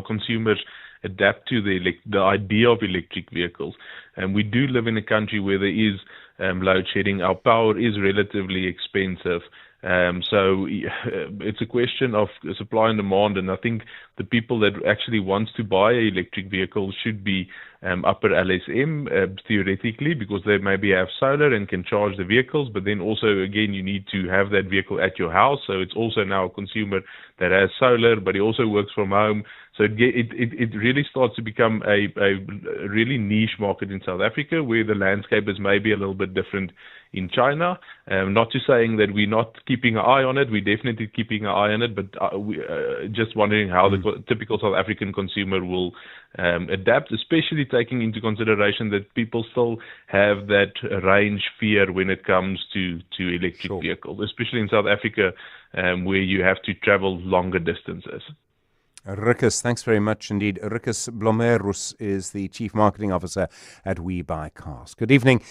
[SPEAKER 15] consumers adapt to the idea of electric vehicles. And we do live in a country where there is load shedding. Our power is relatively expensive. So it's a question of supply and demand, and I think the people that actually wants to buy an electric vehicle should be upper LSM theoretically, because they maybe have solar and can charge the vehicles, but then also again you need to have that vehicle at your house. So it's also now a consumer that has solar, but he also works from home. So it really starts to become a really niche market in South Africa, where the landscape is maybe a little bit different in China. Not to saying that we're not keeping an eye on it. We're definitely keeping an eye on it, but just wondering how the typical South African consumer will adapt, especially taking into consideration that people still have that range fear when it comes to electric vehicles, especially in South Africa, where you have to travel longer distances.
[SPEAKER 9] Rikus, thanks very much indeed. Rikus Blomerus is the Chief Marketing Officer at WeBuyCars. Good evening.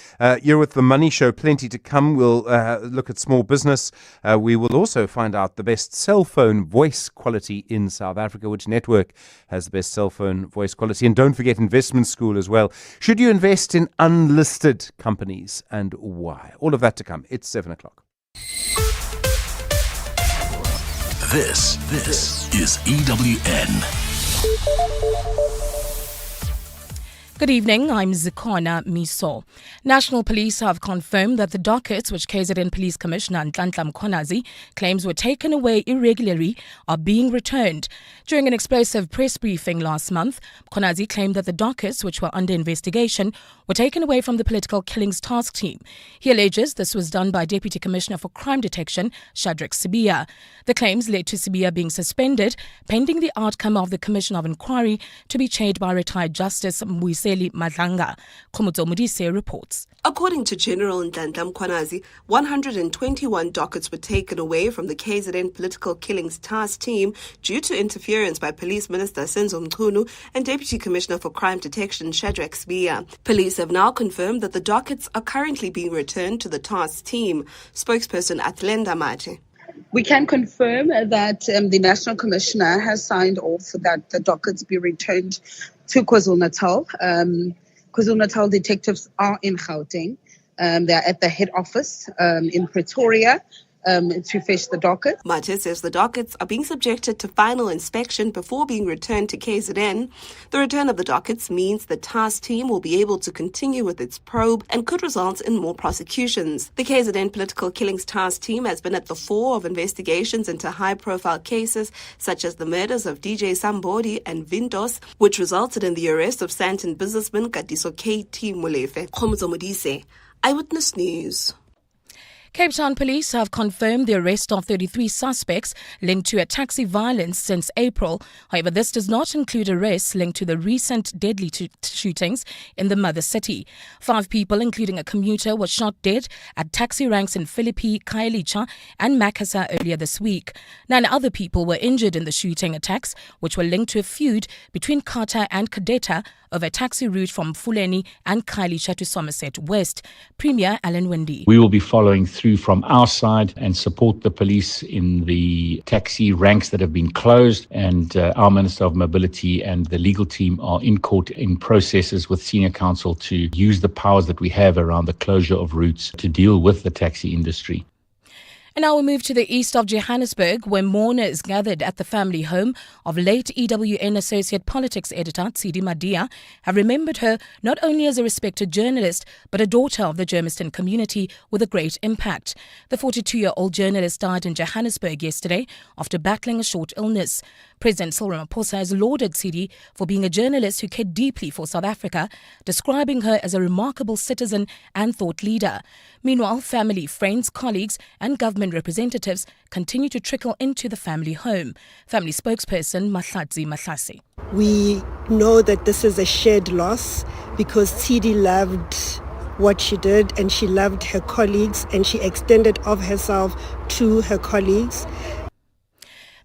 [SPEAKER 9] You're with The Money Show. Plenty to come. We'll look at small business. We will also find out the best cell phone voice quality in South Africa, which network has the best cell phone voice quality. And don't forget investment school as well. Should you invest in unlisted companies and why? All of that to come. It's 7 o'clock.
[SPEAKER 2] This is EWN.
[SPEAKER 1] Good evening, I'm Zikona Miso. National Police have confirmed that the dockets which KZN Police Commissioner Nhlanhla Mkhwanazi claims were taken away irregularly are being returned. During an explosive press briefing last month, Mkhwanazi claimed that the dockets which were under investigation were taken away from the Political Killings Task Team. He alleges this was done by Deputy Commissioner for Crime Detection, Shadrack Sibiya. The claims led to Sibiya being suspended, pending the outcome of the Commission of Inquiry to be chaired by retired Justice Mbuyiseli Madlanga. Khomotso Modise reports.
[SPEAKER 7] According to General Nhlanhla Mkhwanazi, 121 dockets were taken away from the KZN Political Killings Task Team due to interference by Police Minister Senzo Mchunu and Deputy Commissioner for Crime Detection Shadrack Sibiya. Police have now confirmed that the dockets are currently being returned to the task team. Spokesperson Athlenda Mate.
[SPEAKER 16] We can confirm that the National Commissioner has signed off that the dockets be returned to KwaZulu-Natal. KwaZulu-Natal detectives are in Gauteng. They're at the head office in Pretoria to fetch the dockets.
[SPEAKER 7] Mate says the dockets are being subjected to final inspection before being returned to KZN. The return of the dockets means the task team will be able to continue with its probe and could result in more prosecutions. The KZN Political Killings Task Team has been at the fore of investigations into high-profile cases such as the murders of DJ Sambodi and Vindos, which resulted in the arrest of Sandton businessman Katiso KT Molefe. Khomotso Modise, Eyewitness News.
[SPEAKER 1] Cape Town Police have confirmed the arrest of 33 suspects linked to a taxi violence since April. However, this does not include arrests linked to the recent deadly shootings in the mother city. 5 people, including a commuter, were shot dead at taxi ranks in Philippi, Khayelitsha and Makassar earlier this week. 9 other people were injured in the shooting attacks, which were linked to a feud between Kata and Kadeta over a taxi route from Fuleni and Khayelitsha to Somerset West. Premier Alan Wendy.
[SPEAKER 17] We will be following through from our side and support the police in the taxi ranks that have been closed, and our Minister of Mobility and the legal team are in court in processes with senior counsel to use the powers that we have around the closure of routes to deal with the taxi industry.
[SPEAKER 1] And now we move to the east of Johannesburg, where mourners gathered at the family home of late EWN Associate Politics Editor Tsidi Madia have remembered her not only as a respected journalist, but a daughter of the Germiston community with a great impact. The 42-year-old journalist died in Johannesburg yesterday after battling a short illness. President Cyril Ramaphosa has lauded Tsidi for being a journalist who cared deeply for South Africa, describing her as a remarkable citizen and thought leader. Meanwhile, family, friends, colleagues and government representatives continue to trickle into the family home. Family spokesperson Mahlatsi Mahlasi.
[SPEAKER 4] We know that this is a shared loss because Tsidi loved what she did and she loved her colleagues and she extended of herself to her colleagues.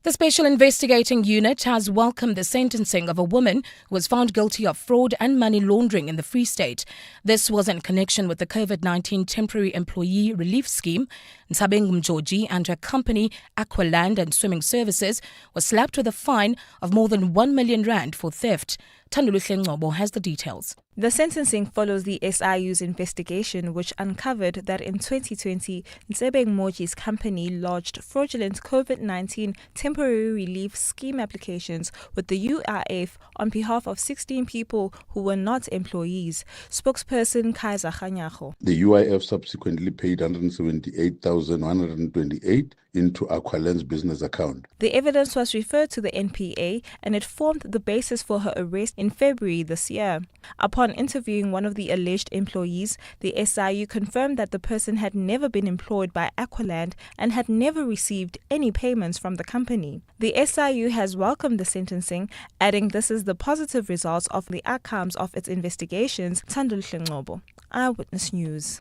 [SPEAKER 1] The Special Investigating Unit has welcomed the sentencing of a woman who was found guilty of fraud and money laundering in the Free State. This was in connection with the COVID-19 Temporary Employee Relief Scheme. Nsabeng Mjoji and her company, Aqualand and Swimming Services, was slapped with a fine of more than 1 million rand for theft. Thanduluhle Ngcobo has the details.
[SPEAKER 5] The sentencing follows the SIU's investigation, which uncovered that in 2020, Nsebeng Moji's company lodged fraudulent COVID-19 temporary relief scheme applications with the UIF on behalf of 16 people who were not employees. Spokesperson Kaiser Khanyago.
[SPEAKER 10] The UIF subsequently paid 178,128 into Aqualand's business account.
[SPEAKER 5] The evidence was referred to the NPA and it formed the basis for her arrest in February this year. Upon interviewing one of the alleged employees, the SIU confirmed that the person had never been employed by Aqualand and had never received any payments from the company. The SIU has welcomed the sentencing, adding this is the positive results of the outcomes of its investigations. Thanduluhle Ngcobo, Eyewitness News.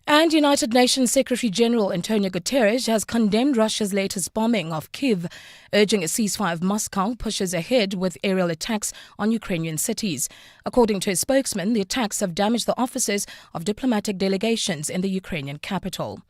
[SPEAKER 1] And United Nations Secretary-General Antonio Guterres has condemned Russia's latest bombing of Kyiv, urging a ceasefire if Moscow pushes ahead with aerial attacks on Ukrainian cities. According to a spokesman, the attacks have damaged the offices of diplomatic delegations in the Ukrainian capital.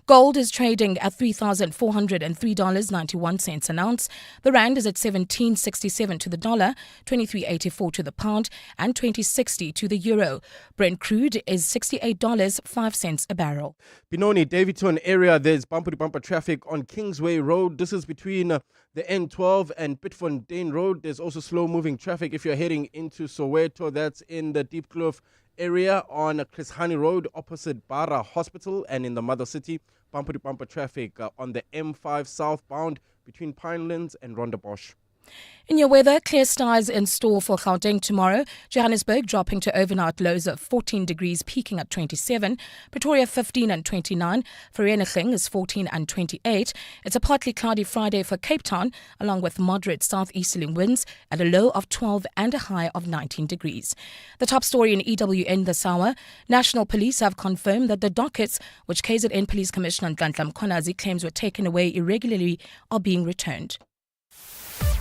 [SPEAKER 1] Gold is trading at $3,403.91 an ounce. The rand is at 17.67 to the dollar, 23.84 to the pound, and 20.60 to the euro. Brent crude is $68.05 a barrel.
[SPEAKER 19] Benoni, Davidton area, there's bumper-to-bumper traffic on Kingsway Road. This is between the N12 and Pitfontein Road. There's also slow-moving traffic if you're heading into Soweto. That's in the Deep Kloof area on Chris-Hani Road opposite Bara Hospital, and in the Mother City, bumper-to-bumper traffic on the M5 southbound between Pinelands and Rondebosch.
[SPEAKER 1] In your weather, clear skies in store for Gauteng tomorrow. Johannesburg dropping to overnight lows of 14 degrees, peaking at 27. Pretoria 15 and 29. Vereeniging is 14 and 28. It's a partly cloudy Friday for Cape Town, along with moderate southeasterly winds at a low of 12 and a high of 19 degrees. The top story in EWN this hour. National Police have confirmed that the dockets, which KZN Police Commissioner Nhlanhla Mkhwanazi claims were taken away irregularly, are being returned.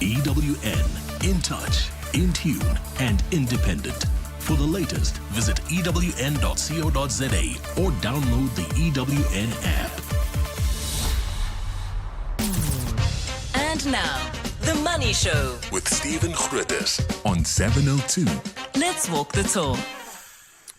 [SPEAKER 20] EWN, in touch, in tune, and independent. For the latest, visit ewn.co.za or download the EWN app.
[SPEAKER 8] And now, The Money Show
[SPEAKER 25] with Stephen Grootes on 702.
[SPEAKER 8] Let's walk the talk.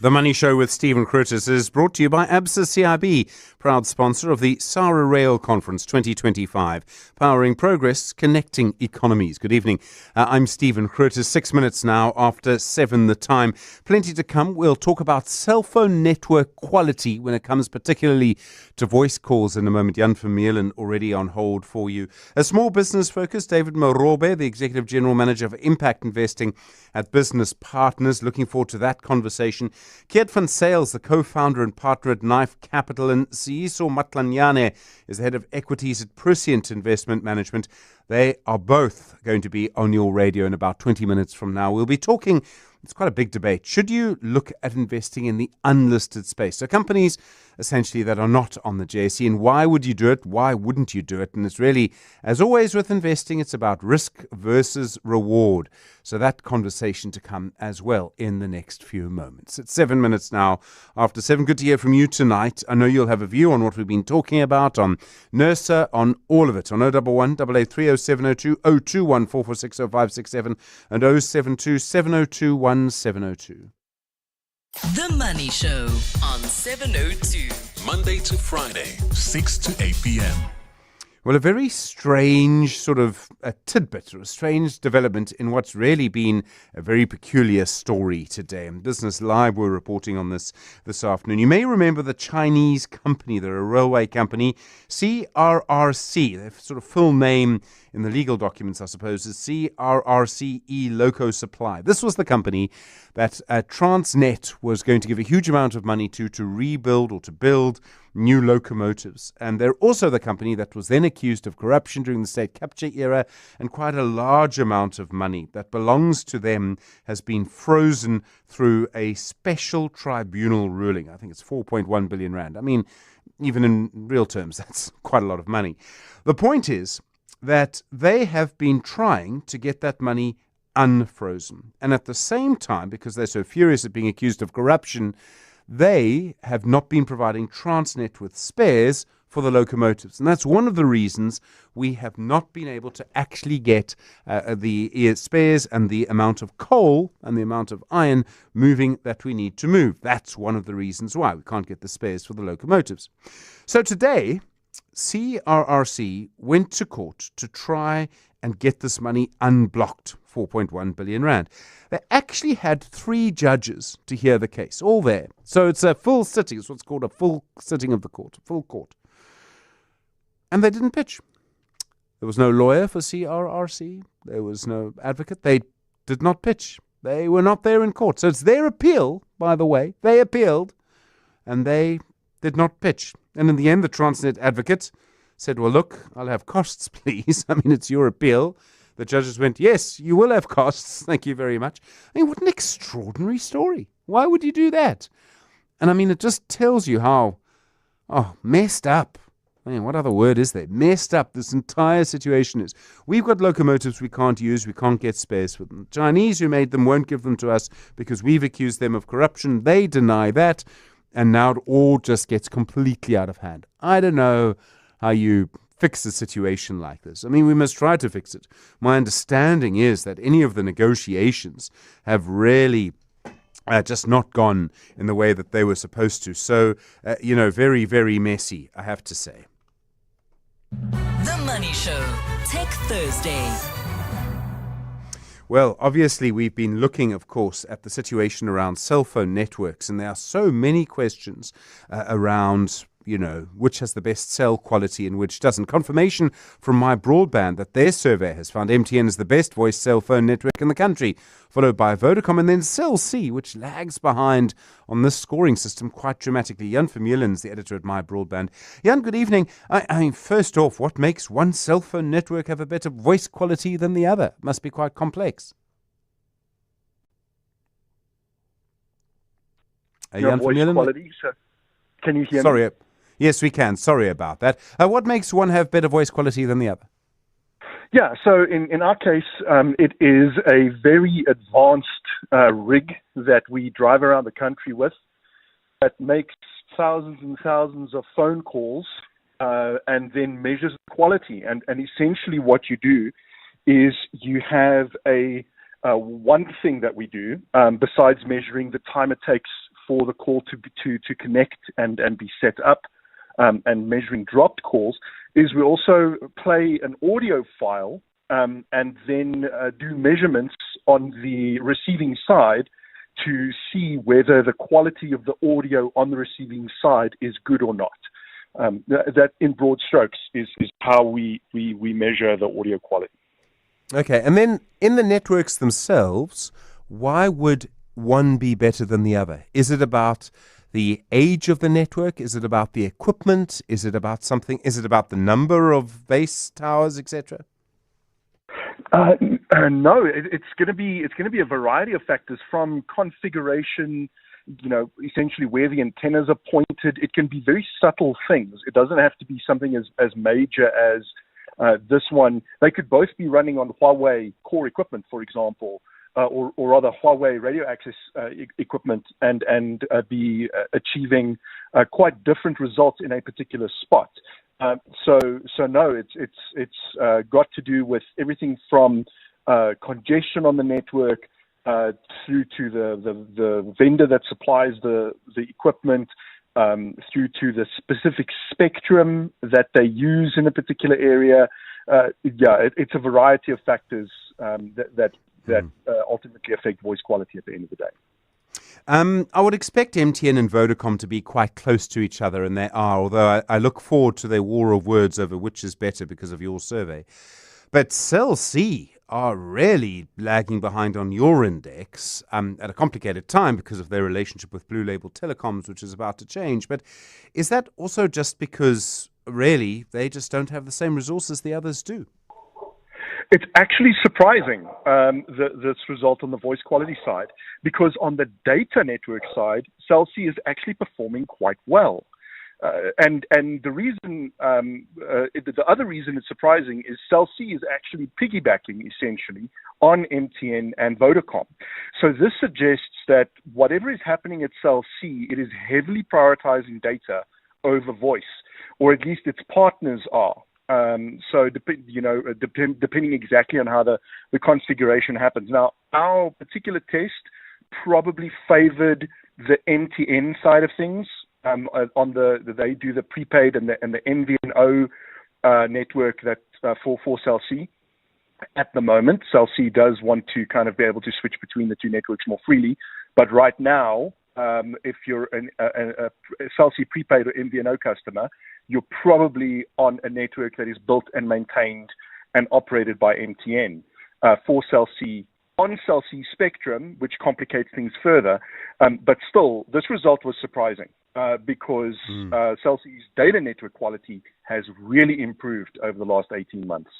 [SPEAKER 9] The Money Show with Stephen Grootes is brought to you by ABSA CIB, proud sponsor of the SARA Rail Conference 2025, powering progress, connecting economies. Good evening. I'm Stephen Grootes, 6 minutes now after 7 the time. Plenty to come. We'll talk about cell phone network quality when it comes particularly to voice calls in a moment. Jan Vermeulen already on hold for you. A small business focus, David Morobe, the Executive General Manager of Impact Investing at Business Partners. Looking forward to that conversation. Kiet van Sales, the co-founder and partner at Knife Capital, and Siiso Matlanyane is the head of equities at Prescient Investment Management. They are both going to be on your radio in about 20 minutes from now. We'll be talking, it's quite a big debate. Should you look at investing in the unlisted space? So companies essentially that are not on the JSE, and why would you do it? Why wouldn't you do it? And it's really, as always with investing, it's about risk versus reward. So that conversation to come as well in the next few moments. It's 7 minutes now after 7. Good to hear from you tonight. I know you'll have a view on what we've been talking about, on NERSA, on all of it, on 011 883 0702 021 446 0567 and 072 702 1702.
[SPEAKER 8] The Money Show on 702.
[SPEAKER 20] Monday to Friday, 6 to 8 p.m.
[SPEAKER 9] Well, a very strange sort of a tidbit or a strange development in what's really been a very peculiar story today. And Business Live were reporting on this afternoon. You may remember the Chinese company, they're a railway company, CRRC. Their sort of full name in the legal documents, I suppose, is CRRCE Loco Supply. This was the company that Transnet was going to give a huge amount of money to rebuild or to build new locomotives. And they're also the company that was then accused of corruption during the state capture era, and quite a large amount of money that belongs to them has been frozen through a special tribunal ruling. I think it's 4.1 billion rand. I mean, even in real terms, that's quite a lot of money. The point is that they have been trying to get that money unfrozen. And at the same time, because they're so furious at being accused of corruption, they have not been providing Transnet with spares for the locomotives. And that's one of the reasons we have not been able to actually get the spares and the amount of coal and the amount of iron moving that we need to move. That's one of the reasons why we can't get the spares for the locomotives. So today, CRRC went to court to try and get this money unblocked, 4.1 billion rand. They actually had 3 judges to hear the case, all there. So it's a full sitting. It's what's called a full sitting of the court, full court. And they didn't pitch. There was no lawyer for CRRC. There was no advocate. They did not pitch. They were not there in court. So it's their appeal, by the way. They appealed, and they did not pitch. And in the end, the Transnet advocate said, well, look, I'll have costs, please. I mean, it's your appeal. The judges went, yes, you will have costs. Thank you very much. I mean, what an extraordinary story. Why would you do that? And I mean, it just tells you how, messed up. I mean, what other word is there? Messed up this entire situation is. We've got locomotives we can't use. We can't get spares for them. Chinese who made them won't give them to us because we've accused them of corruption. They deny that. And now it all just gets completely out of hand. I don't know how you fix a situation like this. I mean, we must try to fix it. My understanding is that any of the negotiations have really just not gone in the way that they were supposed to. So, very, very messy, I have to say.
[SPEAKER 8] The Money Show, Tech Thursday.
[SPEAKER 9] Well, obviously, we've been looking, of course, at the situation around cell phone networks, and there are so many questions around, which has the best cell quality and which doesn't. Confirmation from My Broadband that their survey has found MTN is the best voice cell phone network in the country, followed by Vodacom and then Cell C, which lags behind on this scoring system quite dramatically. Jan Vermeulen's the editor at My Broadband. Jan, good evening. I mean, first off, what makes one cell phone network have a better voice quality than the other? Must be quite complex.
[SPEAKER 3] Jan Vermeulen? Quality, so can you hear me?
[SPEAKER 9] Sorry. Yes, we can. Sorry about that. What makes one have better voice quality than the other?
[SPEAKER 3] Yeah, so in our case, it is a very advanced rig that we drive around the country with that makes thousands and thousands of phone calls and then measures the quality. And essentially what you do is you have one thing that we do, besides measuring the time it takes for the call to connect and be set up, and measuring dropped calls, is we also play an audio file and then do measurements on the receiving side to see whether the quality of the audio on the receiving side is good or not. That in broad strokes is how we measure the audio quality.
[SPEAKER 9] Okay, and then in the networks themselves, why would one be better than the other? Is it about the age of the network? Is it about the equipment? Is it about something? Is it about the number of base towers, etc.?
[SPEAKER 3] No, it's going to be a variety of factors, from configuration, essentially where the antennas are pointed. It can be very subtle things. It doesn't have to be something as major as this one. They could both be running on Huawei core equipment, for example, or rather Huawei radio access equipment, and be achieving quite different results in a particular spot. So no, it's got to do with everything from congestion on the network through to the vendor that supplies the equipment, through to the specific spectrum that they use in a particular area. It's a variety of factors that ultimately affect voice quality at the end of the day.
[SPEAKER 9] I would expect MTN and Vodacom to be quite close to each other, and they are, although I look forward to their war of words over which is better because of your survey. But Cell C are really lagging behind on your index at a complicated time because of their relationship with Blue Label Telecoms, which is about to change. But is that also just because, really, they just don't have the same resources the others do?
[SPEAKER 3] It's actually surprising, this result on the voice quality side, because on the data network side, Cell C is actually performing quite well. And the reason, the other reason it's surprising is Cell C is actually piggybacking essentially on MTN and Vodacom. So this suggests that whatever is happening at Cell C, it is heavily prioritizing data over voice, or at least its partners are. So depending exactly on how the configuration happens. Now, our particular test probably favored the MTN side of things. They do the prepaid and the MVNO network that for Cell C. At the moment, Cell C does want to kind of be able to switch between the two networks more freely. But right now, if you're a Cell C prepaid or MVNO customer, you're probably on a network that is built and maintained and operated by MTN for Cell C on Cell C spectrum, which complicates things further. But still, this result was surprising because Cell C's data network quality has really improved over the last 18 months.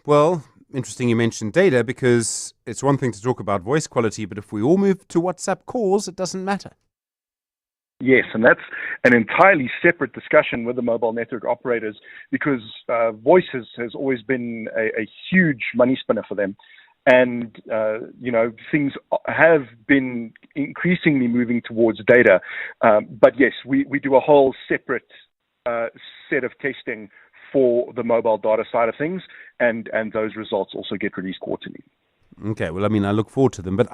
[SPEAKER 9] Well, interesting you mentioned data, because it's one thing to talk about voice quality, but if we all move to WhatsApp calls, it doesn't matter.
[SPEAKER 3] Yes, and that's an entirely separate discussion with the mobile network operators, because voice has always been a huge money spinner for them. And, things have been increasingly moving towards data. But yes, we do a whole separate set of testing for the mobile data side of things, and those results also get released quarterly.
[SPEAKER 9] Okay, well, I mean, I look forward to them, but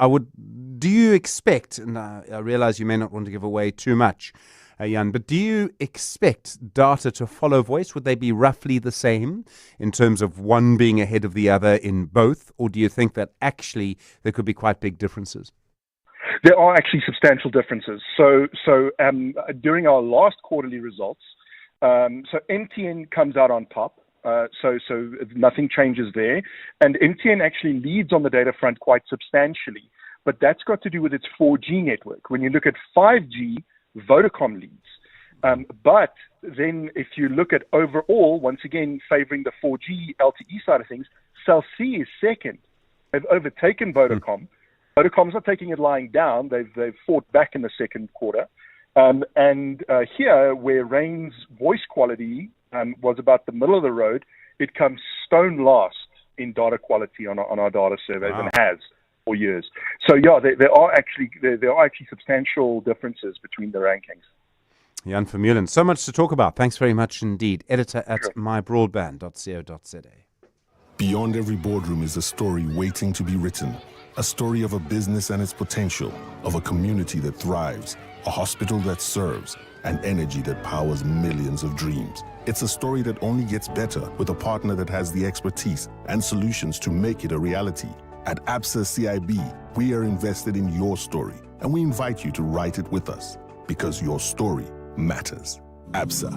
[SPEAKER 9] do you expect, and I realize you may not want to give away too much, Jan, but do you expect data to follow voice? Would they be roughly the same in terms of one being ahead of the other in both, or do you think that actually there could be quite big differences?
[SPEAKER 3] There are actually substantial differences. So during our last quarterly results, so MTN comes out on top. So nothing changes there. And MTN actually leads on the data front quite substantially, but that's got to do with its 4G network. When you look at 5G, Vodacom leads. But then if you look at overall, once again, favoring the 4G LTE side of things, Cell C is second. They've overtaken Vodacom. Vodacom's not taking it lying down. They've fought back in the second quarter. And here, where Rain's voice quality was about the middle of the road, it comes stone last in data quality on our data surveys. Wow. And has for years. So yeah, there are actually substantial differences between the rankings.
[SPEAKER 9] Jan Vermeulen, so much to talk about. Thanks very much indeed. Editor at mybroadband.co.za.
[SPEAKER 18] Beyond every boardroom is a story waiting to be written. A story of a business and its potential, of a community that thrives, a hospital that serves, and energy that powers millions of dreams. It's a story that only gets better with a partner that has the expertise and solutions to make it a reality. At ABSA CIB, we are invested in your story, and we invite you to write it with us, because your story matters. ABSA,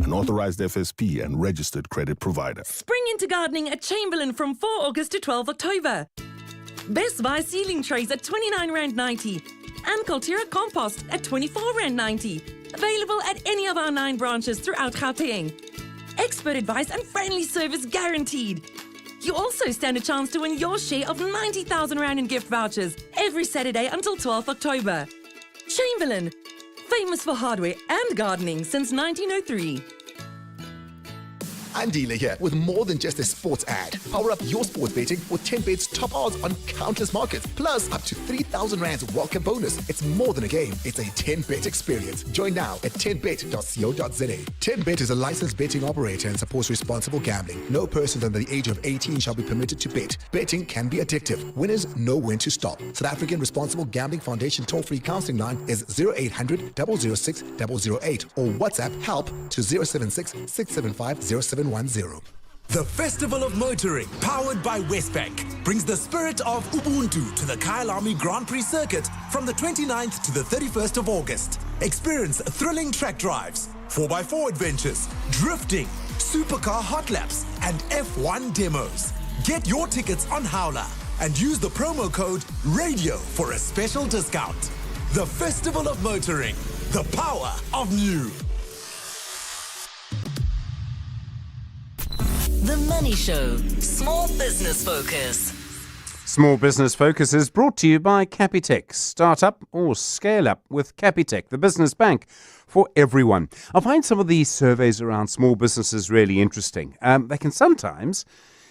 [SPEAKER 18] an authorized FSP and registered credit provider.
[SPEAKER 21] Spring into gardening at Chamberlain from 4 August to 12 October. Best Buy ceiling trays at R29.90 and Cultura compost at R24.90. Available at any of our 9 branches throughout Gauteng. Expert advice and friendly service guaranteed. You also stand a chance to win your share of R90,000 in gift vouchers every Saturday until 12th October. Chamberlain, famous for hardware and gardening since 1903.
[SPEAKER 6] I'm dealer here with more than just a sports ad. Power up your sports betting with 10bet's top odds on countless markets, plus up to 3,000 rands welcome bonus. It's more than a game, it's a 10bet experience. Join now at 10bet.co.za. 10bet is a licensed betting operator and supports responsible gambling. No person under the age of 18 shall be permitted to bet. Betting can be addictive. Winners know when to stop. South African Responsible Gambling Foundation toll-free counseling line is 0800 006 008 or WhatsApp help to 076 675 0710.
[SPEAKER 11] The Festival of Motoring, powered by Westbank, brings the spirit of Ubuntu to the Kyalami Grand Prix circuit from the 29th to the 31st of August. Experience thrilling track drives, 4x4 adventures, drifting, supercar hot laps, and F1 demos. Get your tickets on Howler and use the promo code RADIO for a special discount. The Festival of Motoring, the power of new.
[SPEAKER 8] The Money Show. Small Business Focus.
[SPEAKER 9] Small Business Focus is brought to you by Capitec. Start up or scale up with Capitec, the business bank for everyone. I find some of these surveys around small businesses really interesting. They can sometimes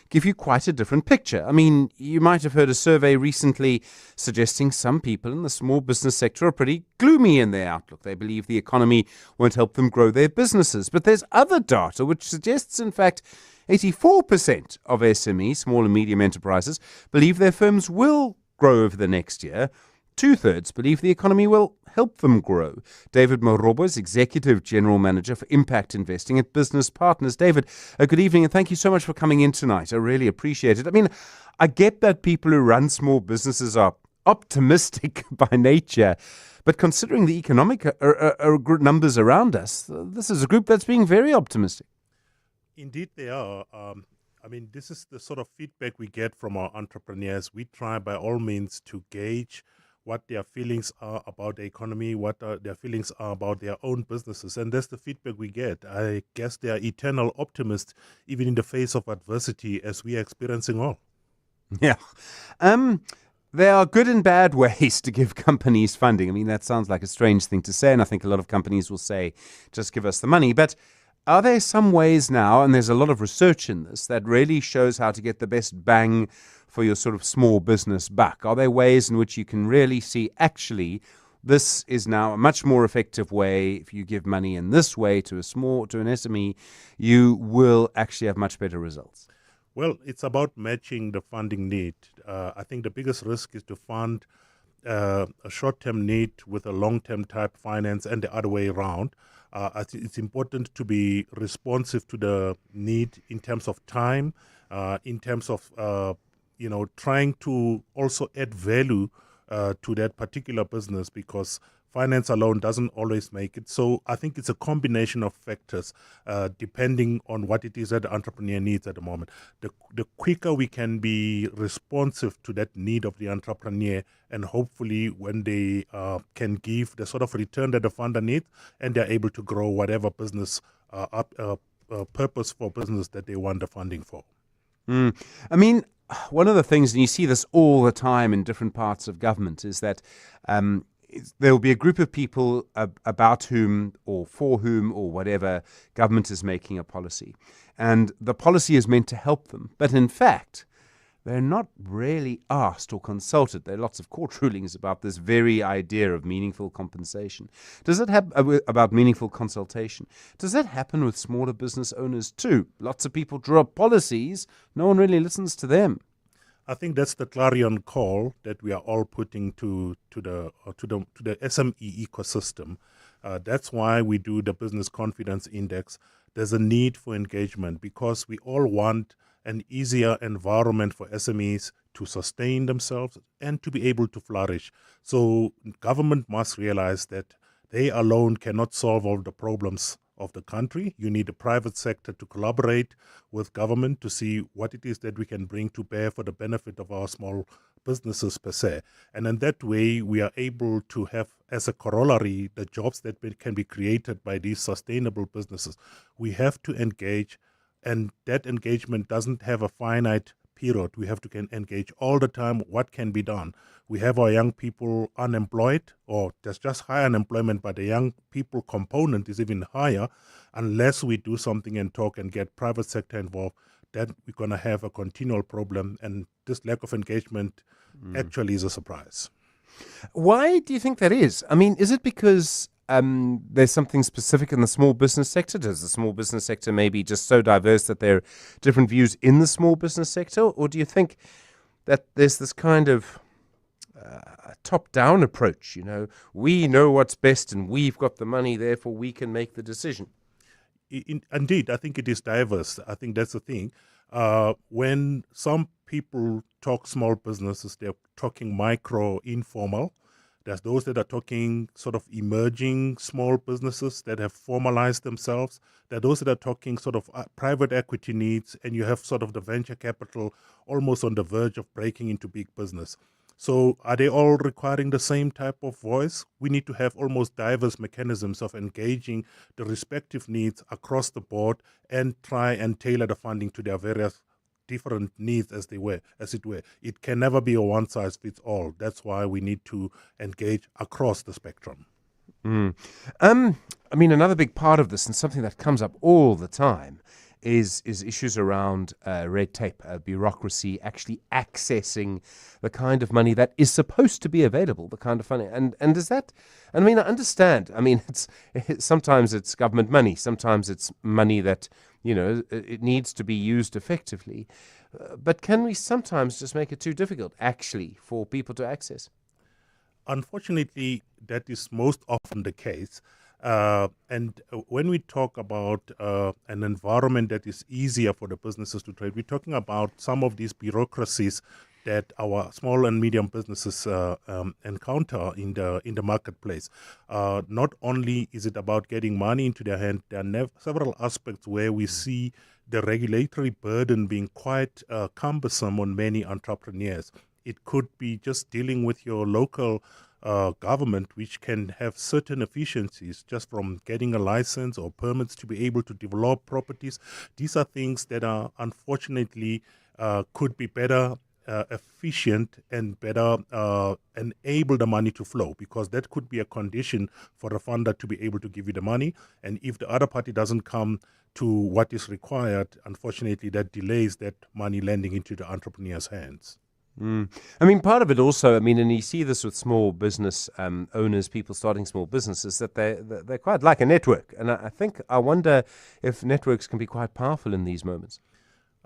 [SPEAKER 9] give you quite a different picture. I mean, you might have heard a survey recently suggesting some people in the small business sector are pretty gloomy in their outlook. They believe the economy won't help them grow their businesses. But there's other data which suggests, in fact, 84% of SMEs, small and medium enterprises, believe their firms will grow over the next year. 2/3 believe the economy will help them grow. David Morobo is Executive General Manager for Impact Investing at Business Partners. David, good evening and thank you so much for coming in tonight. I really appreciate it. I mean, I get that people who run small businesses are optimistic by nature, but considering the economic numbers around us, this is a group that's being very optimistic.
[SPEAKER 22] Indeed, they are. I mean, this is the sort of feedback we get from our entrepreneurs. We try by all means to gauge what their feelings are about the economy, what their feelings are about their own businesses. And that's the feedback we get. I guess they are eternal optimists, even in the face of adversity, as we are experiencing all.
[SPEAKER 9] Yeah. There are good and bad ways to give companies funding. I mean, that sounds like a strange thing to say, and I think a lot of companies will say, just give us the money. But are there some ways now, and there's a lot of research in this, that really shows how to get the best bang for your sort of small business buck? Are there ways in which you can really see, actually, this is now a much more effective way? If you give money in this way to an SME, you will actually have much better results.
[SPEAKER 22] Well, it's about matching the funding need. I think the biggest risk is to fund a short-term need with a long-term type finance and the other way around. I think it's important to be responsive to the need in terms of time, in terms of trying to also add value to that particular business, because finance alone doesn't always make it. So I think it's a combination of factors depending on what it is that the entrepreneur needs at the moment. The quicker we can be responsive to that need of the entrepreneur, and hopefully when they can give the sort of return that the funder needs, and they're able to grow whatever business purpose for business that they want the funding for.
[SPEAKER 9] I mean, one of the things, and you see this all the time in different parts of government, is that there will be a group of people about whom or for whom or whatever government is making a policy. And the policy is meant to help them. But in fact, they're not really asked or consulted. There are lots of court rulings about this very idea of meaningful compensation. Does it happen about meaningful consultation? Does that happen with smaller business owners too? Lots of people draw up policies. No one really listens to them.
[SPEAKER 22] I think that's the clarion call that we are all putting to the SME ecosystem. That's why we do the Business Confidence Index. There's a need for engagement because we all want an easier environment for SMEs to sustain themselves and to be able to flourish. So government must realize that they alone cannot solve all the problems of the country. You need the private sector to collaborate with government to see what it is that we can bring to bear for the benefit of our small businesses per se. And in that way, we are able to have as a corollary the jobs that can be created by these sustainable businesses. We have to engage, and that engagement doesn't have a finite period, we have to engage all the time what can be done. We have our young people unemployed, or there's just high unemployment, but the young people component is even higher. Unless we do something and talk and get private sector involved, then we're going to have a continual problem. And this lack of engagement actually is a surprise.
[SPEAKER 9] Why do you think that is? I mean, is it because there's something specific in the small business sector? Does the small business sector maybe just so diverse that there are different views in the small business sector? Or do you think that there's this kind of top-down approach? You know, we know what's best and we've got the money, therefore we can make the decision.
[SPEAKER 22] Indeed, I think it is diverse. I think that's the thing. When some people talk small businesses, they're talking micro, informal. There's those that are talking sort of emerging small businesses that have formalized themselves. There are those that are talking sort of private equity needs, and you have sort of the venture capital almost on the verge of breaking into big business. So are they all requiring the same type of voice? We need to have almost diverse mechanisms of engaging the respective needs across the board and try and tailor the funding to their various different needs as it were. It can never be a one-size-fits-all. That's why we need to engage across the spectrum.
[SPEAKER 9] I mean, another big part of this, and something that comes up all the time, is issues around red tape, bureaucracy, actually accessing the kind of money that is supposed to be available, the kind of funding. And is that, I mean, I understand. I mean, sometimes it's government money, sometimes it's money that, you know, it needs to be used effectively. But can we sometimes just make it too difficult, actually, for people to access?
[SPEAKER 22] Unfortunately, that is most often the case. And when we talk about an environment that is easier for the businesses to trade, we're talking about some of these bureaucracies that our small and medium businesses encounter in the marketplace. Not only is it about getting money into their hand, there are several aspects where we see the regulatory burden being quite cumbersome on many entrepreneurs. It could be just dealing with your local government, which can have certain efficiencies just from getting a license or permits to be able to develop properties. These are things that are unfortunately could be better efficient and better enable the money to flow, because that could be a condition for a funder to be able to give you the money. And if the other party doesn't come to what is required, unfortunately, that delays that money landing into the entrepreneur's hands.
[SPEAKER 9] I mean, part of it also, I mean, and you see this with small business owners, people starting small businesses, that they're quite like a network. And I wonder if networks can be quite powerful in these moments.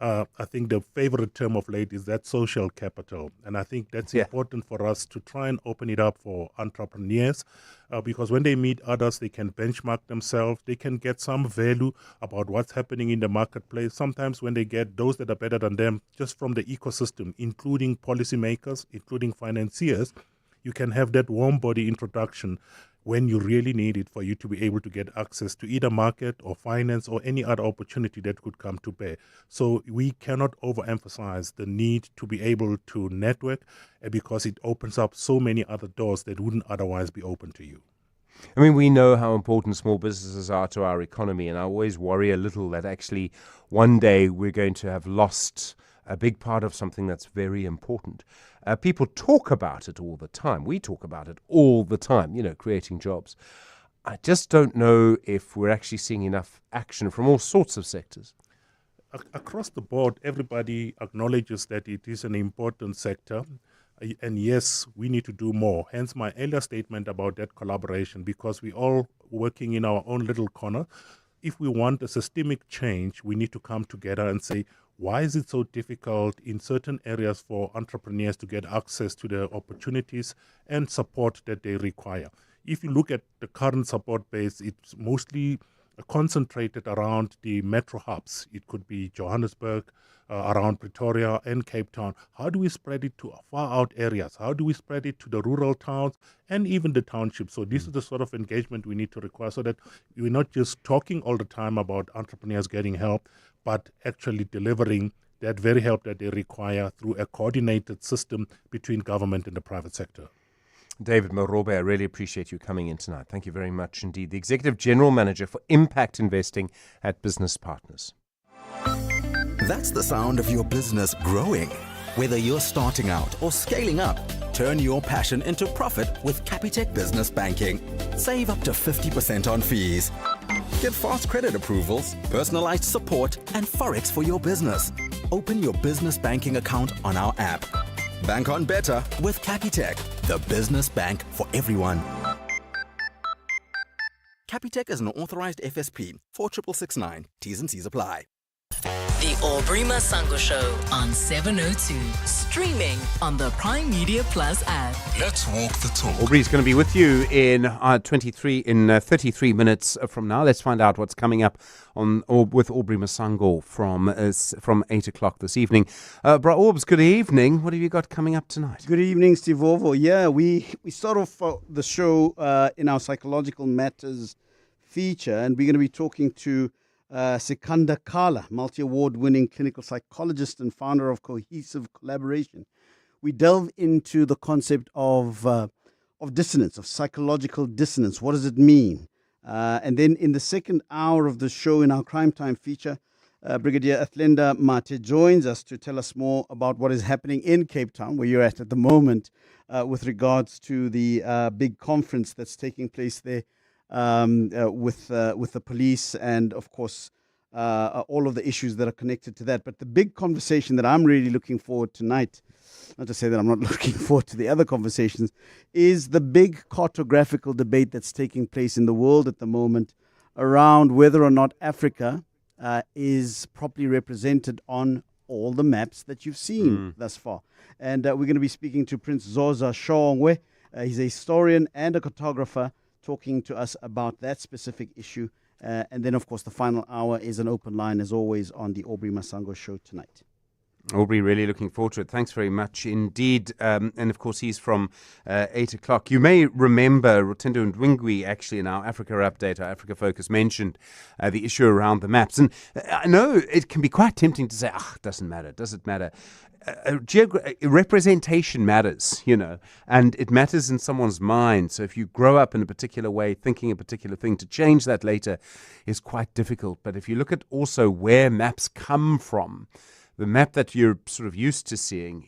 [SPEAKER 22] I think the favorite term of late is that social capital. And I think that's important for us to try and open it up for entrepreneurs, because when they meet others, they can benchmark themselves. They can get some value about what's happening in the marketplace. Sometimes when they get those that are better than them, just from the ecosystem, including policymakers, including financiers, you can have that warm body introduction when you really need it for you to be able to get access to either market or finance or any other opportunity that could come to bear. So we cannot overemphasize the need to be able to network, because it opens up so many other doors that wouldn't otherwise be open to you.
[SPEAKER 9] I mean, we know how important small businesses are to our economy, and I always worry a little that actually one day we're going to have lost a big part of something that's very important. People talk about it all the time. We talk about it all the time, you know, creating jobs. I just don't know if we're actually seeing enough action from all sorts of sectors.
[SPEAKER 22] Across the board, everybody acknowledges that it is an important sector. And yes, we need to do more. Hence my earlier statement about that collaboration, because we're all working in our own little corner. If we want a systemic change, we need to come together and say, why is it so difficult in certain areas for entrepreneurs to get access to the opportunities and support that they require? If you look at the current support base, it's mostly concentrated around the metro hubs. It could be Johannesburg, around Pretoria and Cape Town. How do we spread it to far out areas? How do we spread it to the rural towns and even the townships? So this is the sort of engagement we need to require, so that we're not just talking all the time about entrepreneurs getting help, but actually delivering that very help that they require through a coordinated system between government and the private sector.
[SPEAKER 9] David Marobe, I really appreciate you coming in tonight. Thank you very much indeed. The Executive General Manager for Impact Investing at Business Partners.
[SPEAKER 2] That's the sound of your business growing. Whether you're starting out or scaling up, turn your passion into profit with Capitec Business Banking. Save up to 50% on fees. Get fast credit approvals, personalized support, and Forex for your business. Open your business banking account on our app. Bank on better with Capitec, the business bank for everyone. Capitec is an authorized FSP 4669. T's and C's apply.
[SPEAKER 8] The Aubrey Masango Show on 702. Streaming on the Prime Media Plus app.
[SPEAKER 20] Let's walk the talk.
[SPEAKER 9] Aubrey's going to be with you in 33 minutes from now. Let's find out what's coming up with Aubrey Masango from 8 o'clock this evening. Bra Orbs, good evening. What have you got coming up tonight?
[SPEAKER 12] Good evening, Steve Ovo. Yeah, we start off the show in our psychological matters feature, and we're going to be talking to Sikanda Kala, multi-award winning clinical psychologist and founder of Cohesive Collaboration. We delve into the concept of dissonance, of psychological dissonance. What does it mean? And then in the second hour of the show, in our Crime Time feature, Brigadier Athlenda Mate joins us to tell us more about what is happening in Cape Town, where you're at the moment, with regards to the big conference that's taking place there. With the police and, of course, all of the issues that are connected to that. But the big conversation that I'm really looking forward tonight, not to say that I'm not looking forward to the other conversations, is the big cartographical debate that's taking place in the world at the moment around whether or not Africa is properly represented on all the maps that you've seen thus far. And we're going to be speaking to Prince Zoza Shongwe. He's a historian and a cartographer, talking to us about that specific issue. And then, of course, the final hour is an open line, as always, on the Aubrey Masango Show tonight.
[SPEAKER 9] Aubrey, really looking forward to it. Thanks very much indeed. And, of course, he's from 8 o'clock. You may remember Rotendo Ndwingwi, actually, in our Africa Update, our Africa Focus, mentioned the issue around the maps. And I know it can be quite tempting to say, it doesn't matter. Does it matter? Representation matters, and it matters in someone's mind. So if you grow up in a particular way, thinking a particular thing, to change that later is quite difficult. But if you look at also where maps come from, the map that you're sort of used to seeing